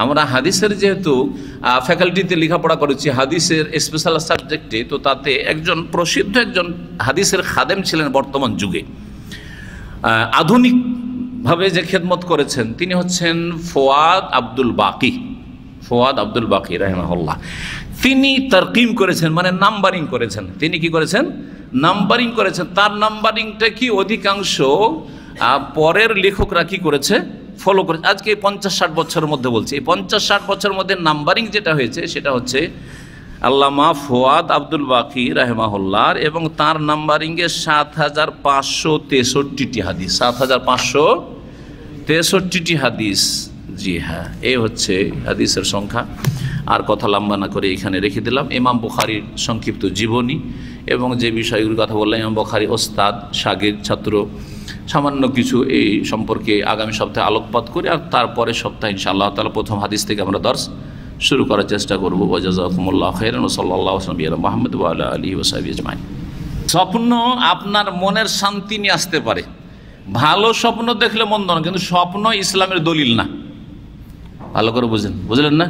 আমরা হাদিসের যেহেতু ফ্যাকাল্টিতে লেখাপড়া করেছি, হাদিসের স্পেশাল সাবজেক্টে, তো তাতে একজন প্রসিদ্ধ একজন হাদিসের খাদেম ছিলেন বর্তমান যুগে, আধুনিকভাবে যে খেদমত করেছেন, তিনি হচ্ছেন ফোয়াদ আব্দুল বাকি রাহিমাহুল্লাহ। তিনি তারকিম করেছেন, মানে নাম্বারিং করেছেন। তিনি কি করেছেন? নাম্বারিং করেছেন। তার নাম্বারিংটা কি অধিকাংশ পরের লেখকরা কি করেছে? ফলো করেছে। আজকে 50-60 বছরের মধ্যে বলছি, এই 50-60 বছরের মধ্যে নাম্বারিং যেটা হয়েছে সেটা হচ্ছে আল্লামা ফোয়াদ আব্দুল বাকি রাহিমাহুল্লাহ, এবং তার নাম্বারিংয়ে 7,563টি হাদিস। 7,563টি হাদিস। জি হ্যাঁ, এই হচ্ছে হাদিসের সংখ্যা। আর কথা লম্বা না করে এখানে রেখে দিলাম ইমাম বুখারীর সংক্ষিপ্ত জীবনী, এবং যে বিষয়গুলির কথা বললাম ইমাম বুখারী ওস্তাদ, শাগির্দ, ছাত্র, সামান্য কিছু এই সম্পর্কে আগামী সপ্তাহে আলোকপাত করি, আর তারপরে সপ্তাহে ইনশাআল্লাহ তাআলা প্রথম হাদিস থেকে আমরা দর্স শুরু করার চেষ্টা করব। ওয়া জাযাকুমুল্লাহু খাইরান ওয়া সাল্লাল্লাহু আলা নবিয়িনা মুহাম্মদ ওয়া আলা আলিহি ওয়া সাহবিহি আজমাইন। স্বপ্ন আপনার মনের শান্তি নিয়ে আসতে পারে। ভালো স্বপ্ন দেখলে মন্দ না, কিন্তু স্বপ্ন ইসলামের দলিল না। ভালো করে বুঝলেন না?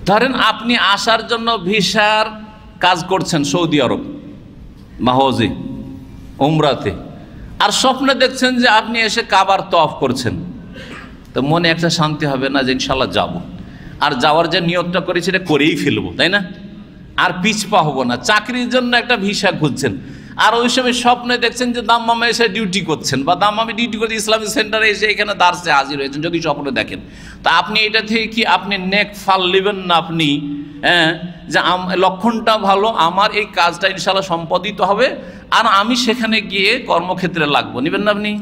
ধরেন আপনি আসার জন্য ভিসার কাজ করছেন সৌদি আরব বা হজে, উমরাতে, আর স্বপ্নে দেখছেন যে আপনি এসে কাবার তওয়াফ করছেন, তো মনে একটা শান্তি হবে না যে ইনশাল্লাহ যাব, আর যাওয়ার যে নিয়তটা করেছি এটা করেই ফেলবো, তাই না? আর পিছপা হবো না। চাকরির জন্য একটা ভিসা খুঁজছেন, আর ওই সময় স্বপ্নে দেখছেন যে দাম্মামে এসে ডিউটি করছেন, বা দাম্মামে ডিউটি করতে ইসলামিক সেন্টারে এসে এখানে দার্সে হাজির হয়েছেন, যদি স্বপ্নে দেখেন। তা আপনি এটা থেকে কি আপনি নেক ফাল নেবেন না? আপনি যে লক্ষণটা ভালো, আমার এই কাজটা ইনশাল্লাহ সম্পাদিত হবে, আর আমি সেখানে গিয়ে কর্মক্ষেত্রে লাগবো, নেবেন না আপনি?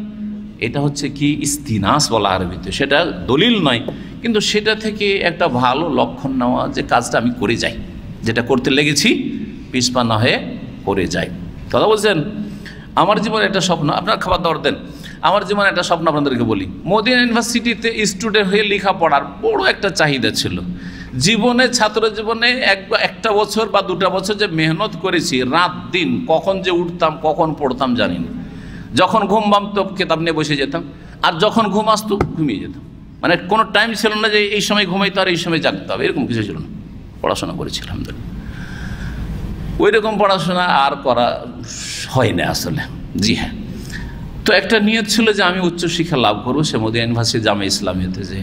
এটা হচ্ছে কি ইস্তিনাস বলা আরবিতে, সেটা দলিল নয়, কিন্তু সেটা থেকে একটা ভালো লক্ষণ নেওয়া যে কাজটা আমি করে যাই, যেটা করতে লেগেছি পিছপা না হয়ে করে যাই। কথা বলছেন? আমার জীবনে একটা স্বপ্ন, আপনার খাবার দাবার দেন, আমার জীবনে একটা স্বপ্ন আপনাদেরকে বলি। মদিনা ইউনিভার্সিটিতে স্টুডেন্ট হয়ে লেখাপড়ার বড় একটা চাহিদা ছিল জীবনে, ছাত্র জীবনে। একটা বছর বা 2টা বছর যে মেহনত করেছি, রাত দিন, কখন যে উঠতাম কখন পড়তাম জানি না। যখন ঘুম ভাঙতো কেতাব নিয়ে বসে যেতাম, আর যখন ঘুম আসতো ঘুমিয়ে যেতাম। মানে কোনো টাইম ছিল না যে এই সময় ঘুমাইতে আর এই সময় জাগতে হবে, এরকম কিছু ছিল না। পড়াশোনা করেছি আলহামদুলিল্লাহ। ওই রকম পড়াশোনা আর করা হয় না আসলে। জি হ্যাঁ, তো একটা নিয়ত ছিল যে আমি উচ্চশিক্ষা লাভ করবো, সে মদিনা ইউনিভার্সিটি জামে ইসলামিয়াতে যে।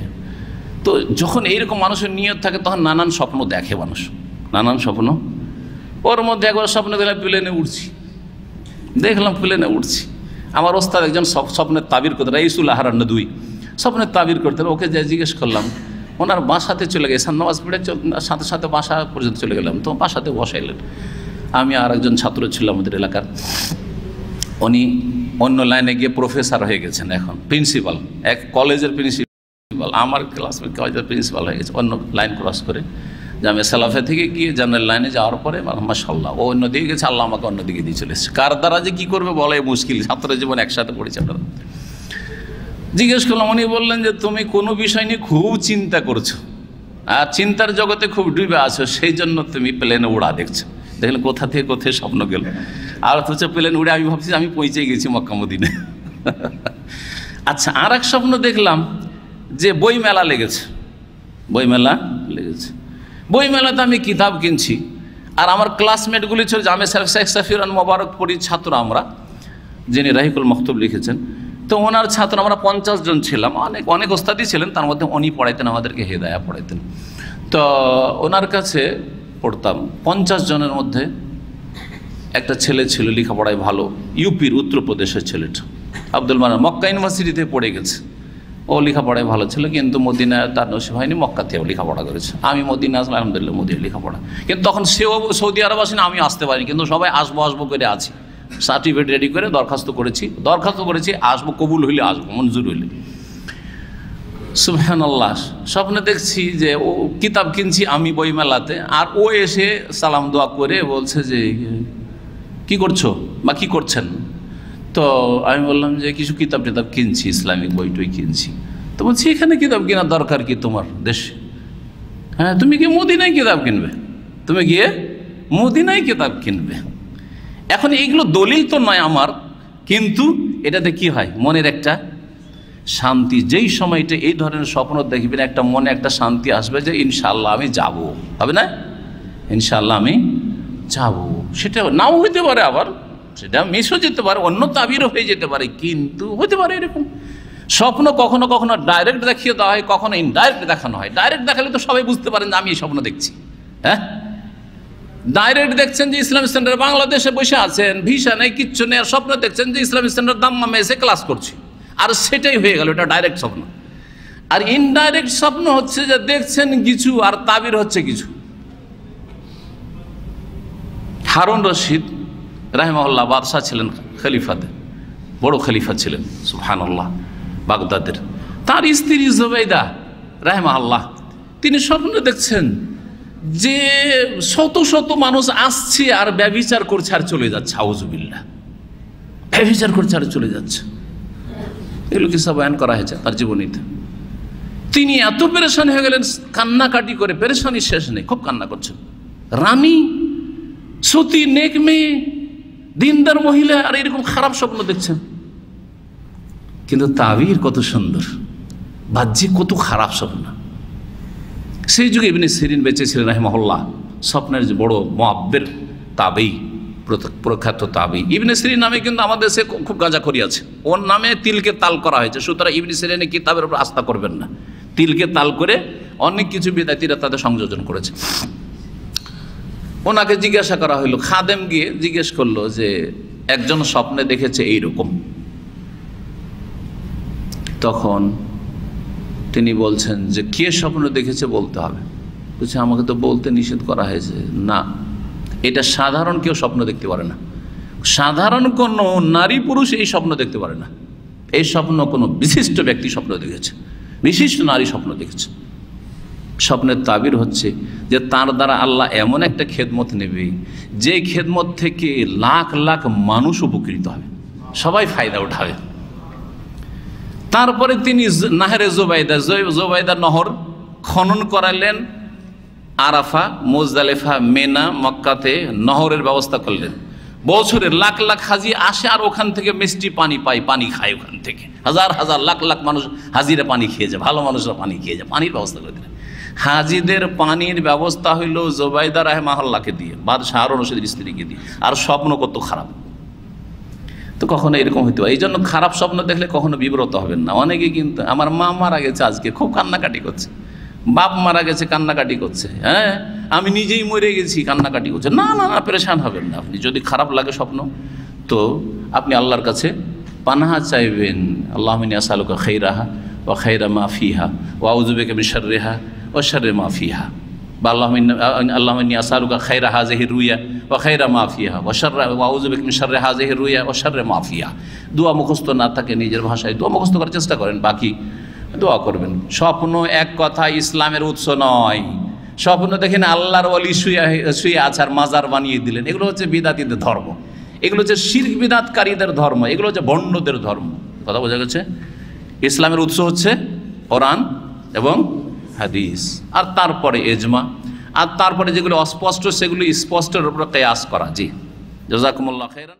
তো যখন এইরকম মানুষের নিয়ত থাকে তখন নানান স্বপ্ন দেখে মানুষ, নানান স্বপ্ন। ওর মধ্যে একবার স্বপ্ন দেখলাম প্লেনে উঠছি, দেখলাম প্লেনে উঠছি। আমার ওস্তাদ একজন স্বপ্নের তাবির করতেন, রাইসুল আহারান নদী, স্বপ্নের তাবির করতেন। ওকে যা জিজ্ঞেস করলাম, ওনার বাসাতে চলে গেছে, নামাজ পড়ে সাথে সাথে বাসা পর্যন্ত চলে গেলাম। তো বাসাতে বসাইলেন, আমি আর একজন ছাত্র ছিলাম আমাদের এলাকার, উনি অন্য লাইনে গিয়ে প্রফেসর হয়ে গেছেন, এখন প্রিন্সিপাল, এক কলেজের প্রিন্সিপাল। আমার ক্লাসমেট কলেজের প্রিন্সিপাল হয়ে গেছে, অন্য লাইন ক্রস করে। জামে সালাফে থেকে গিয়ে জেনারেল লাইনে যাওয়ার পরে মাশাআল্লাহ ও অন্যদিকে গেছে, আল্লাহ আমাকে অন্যদিকে দিয়ে চলে এসেছে। কার দ্বারা যে কী করবে বলাই মুশকিল, ছাত্র জীবন একসাথে পড়েছে। আপনারা জিজ্ঞেস করলাম, উনি বললেন যে তুমি কোনো বিষয় নিয়ে খুব চিন্তা করছো আর চিন্তার জগতে খুব ডুবে আছো, সেই জন্য তুমি প্লেনে উড়া দেখছো। দেখলে কোথা থেকে কোথায় স্বপ্ন গেল। আর হচ্ছে প্লেন উড়ে আমি ভাবছি আমি পৌঁছে গেছি মক্কা মদিনায়। আচ্ছা, আর এক স্বপ্ন দেখলাম যে বইমেলা লেগেছে, বইমেলা লেগেছে। বইমেলাতে আমি কিতাব কিনছি আর আমার ক্লাসমেটগুলি ছিল জামে শেখ সাফিরান মোবারকপুরি ছাত্র আমরা, যিনি রাহিকুল মখতুব লিখেছেন। তো ওনার ছাত্র আমরা 50 জন ছিলাম, অনেক ওস্তাদি ছিলেন, তার মধ্যে উনি পড়াইতেন, আমাদেরকে হেদায়া পড়াইতেন। তো ওনার কাছে পড়তাম। 50 জনের মধ্যে একটা ছেলে ছিল লেখাপড়ায় ভালো, ইউপির উত্তরপ্রদেশের ছেলেটা, আব্দুল মান্নান, মক্কা ইউনিভার্সিটিতে পড়ে গেছে। ও লেখাপড়ায় ভালো ছিল, কিন্তু মদিনায় তার নসিব হয়নি, মক্কাতেও লেখাপড়া করেছে। আমি মদিনা আসলে আলহামদুলিল্লাহ মদিনায় লেখাপড়া, কিন্তু তখন সেও সৌদি আরব আসেনি, আমি আসতে পারিনি, কিন্তু সবাই আসবো করে আছি। সার্টিফিকেট রেডি করে দরখাস্ত করেছি আসবো, কবুল হইলে আসবো, মঞ্জুর হইলে। সুবহানাল্লাহ, স্বপ্নে দেখছি যে ও কিতাব কিনছি আমি বইমেলাতে, আর ও এসে সালাম দোয়া করে বলছে যে কি করছো বা কি করছেন। তো আমি বললাম যে কিছু কিতাব কিনছি, ইসলামিক বই টই কিনছি। তো বলছি এখানে কিতাব কেনার দরকার কি তোমার দেশে? হ্যাঁ, তুমি গিয়ে মদিনায় কিতাব কিনবে, তুমি গিয়ে মদিনায় কিতাব কিনবে। এখন এইগুলো দলিল তো নয় আমার, কিন্তু এটাতে কি হয়, মনের একটা শান্তি। যেই সময়টা এই ধরনের স্বপ্ন দেখবেন, একটা মনে একটা শান্তি আসবে যে ইনশাআল্লাহ আমি যাব, হবে না? ইনশাআল্লাহ আমি যাব। সেটা নাও হইতে পারে, আবার সেটা মিসও যেতে পারে, অন্য তাবিরও হয়ে যেতে পারে, কিন্তু হতে পারে এরকম স্বপ্ন। কখনো কখনো ডাইরেক্ট দেখিয়ে দেওয়া হয়, কখনো ইনডাইরেক্ট দেখানো হয়। ডাইরেক্ট দেখালে তো সবাই বুঝতে পারেন যে আমি এই স্বপ্ন দেখছি। হ্যাঁ, ডাইরেক্ট দেখছেন যে ইসলামিক সেন্টার বাংলাদেশে বসে আছেন, ভিসা নেই, কিচ্ছু নেই, আর স্বপ্ন দেখছেন যে ইসলামিক সেন্টার দাম্মামে এসে ক্লাস করছি, আর সেটাই হয়ে গেল, এটা ডাইরেক্ট স্বপ্ন। আর ইনডাইরেক্ট স্বপ্ন হচ্ছে যে দেখছেন কিছু আর তাবির হচ্ছে কিছু। হারুন রশিদ রাহিমাহুল্লাহ বাদশাহ ছিলেন, খলিফাতে বড় খলিফা ছিলেন, সুবহানাল্লাহ, বাগদাদের। তার স্ত্রী জুবাইদা রাহিমাহুল্লাহ, তিনি স্বপ্নে দেখছেন যে শত শত মানুষ আসছে আর ব্যভিচার করছে আর চলে যাচ্ছে, আউযুবিল্লাহ, ব্যভিচার করছে আর চলে যাচ্ছে। এগুলো কিসা বয়ান করা হয়েছে তার জীবনীতে। তিনি এত পেরেশান হয়ে গেলেন, কান্নাকাটি করে, পেরেশানি শেষ নেই, খুব কান্না করছেন। রানী, সতী, নেক মেয়ে, দিনদার মহিলা, আর এরকম খারাপ স্বপ্ন দেখছেন। কিন্তু তাবির কত সুন্দর, বাহ্যিক কত খারাপ স্বপ্ন। সেই যুগে ইবনে সিরিন বেঁচে ছিলেন রাহিমাহুল্লাহ, স্বপ্নের যে বড় মুআব্বির তাবেঈ, প্রখ্যাত তাবেঈ। ইবনে সিরিন নামে কিন্তু আমাদের দেশে খুব গাঁজাখড়ি আছে, ওর নামে তিলকে তাল করা হয়েছে। সুতরাং ইবনে সিরিনের কিতাবের উপর আস্থা করবেন না। তিলকে তাল করে অনেক কিছু বিদাতিরা তাদের সংযোজন করেছে। ওনাকে জিজ্ঞাসা করা হইলো, খাদেম গিয়ে জিজ্ঞেস করলো যে একজন স্বপ্নে দেখেছে এইরকম। তখন তিনি বলছেন যে কে স্বপ্ন দেখেছে বলতে হবে। বলছে আমাকে তো বলতে নিষেধ করা হয়েছে। না, এটা সাধারণ কেউ স্বপ্ন দেখতে পারে না, সাধারণ কোনো নারী পুরুষ এই স্বপ্ন দেখতে পারে না। এই স্বপ্ন কোনো বিশিষ্ট ব্যক্তি স্বপ্ন দেখেছে, বিশিষ্ট নারী স্বপ্ন দেখেছে। স্বপ্নের তাবির হচ্ছে যে তার দ্বারা আল্লাহ এমন একটা খেদমত নেবে, যে খেদমত থেকে লাখ লাখ মানুষ উপকৃত হবে, সবাই ফায়দা উঠাবে। তারপরে তিনি নাহরে জোবাইদা নহর খনন করালেন, আরাফা, মুজদালিফা, মেনা, মক্কাতে নহরের ব্যবস্থা করলেন। বছরের লাখ লাখ হাজি আসে আর ওখান থেকে মিষ্টি পানি পায়, পানি খায় ওখান থেকে। হাজার হাজার লাখ লাখ মানুষ হাজিরা পানি খেয়ে যায়, ভালো মানুষরা পানি খেয়ে যায়, পানির ব্যবস্থা করে দিলেন। হাজিদের পানির ব্যবস্থা হইল জোবাইদা রাহিমাহুল্লাহকে দিয়ে, বাদশাহ হারুন রশিদের স্ত্রীকে দিয়ে। আর স্বপ্ন কত খারাপ, তো কখনো এরকম হইতে পারে। এই জন্য খারাপ স্বপ্ন দেখলে কখনো বিব্রত হবেন না। অনেকে কিন্তু আমার মা মারা গেছে আজকে, খুব কান্নাকাটি করছে, বাপ মারা গেছে কান্নাকাটি করছে, হ্যাঁ আমি নিজেই মরে গেছি কান্নাকাটি করছে। না না না, পেরেশান হবেন না আপনি। যদি খারাপ লাগে স্বপ্ন, তো আপনি আল্লাহর কাছে পানাহা চাইবেন। আল্লাহুম্মা ইন্নী আসআলুকা খাইরাহা ওয়া খাইরা মা ফিহা ওয়া আউযু বিকা মিন শাররিহা ওয়া শাররি মা ফিহা, বা আল্লাহুম্মা ইন্নী আসআলুকা খাইরা হাযিহি রুয়া ওয়া খাইরা মা ফিহা ওয়া আউযু বিকা মিন শাররি হাযিহি রুয়া ওয়া শাররি মা ফিহা। দোয়া মুখস্থ না থাকে নিজের ভাষায় দোয়া মুখস্থ করার চেষ্টা করেন, বাকি দোয়া করবেন। স্বপ্ন এক কথা ইসলামের উৎস নয়। স্বপ্ন দেখেন আল্লাহর ওলি শুয়ে আছে আর মাজার বানিয়ে দিলেন, এগুলো হচ্ছে বিদাতীদের ধর্ম, এগুলো হচ্ছে শিরক বিদাতকারীদের ধর্ম, এগুলো হচ্ছে ভণ্ডদের ধর্ম। কথা বোঝা গেছে? ইসলামের উৎস হচ্ছে কোরআন এবং হাদিস, আর তারপরে ইজমা, আর তারপরে যেগুলো অস্পষ্ট সেগুলো স্পষ্টের উপর কিয়াস করা। জি, জাযাকুমুল্লাহ খাইরান।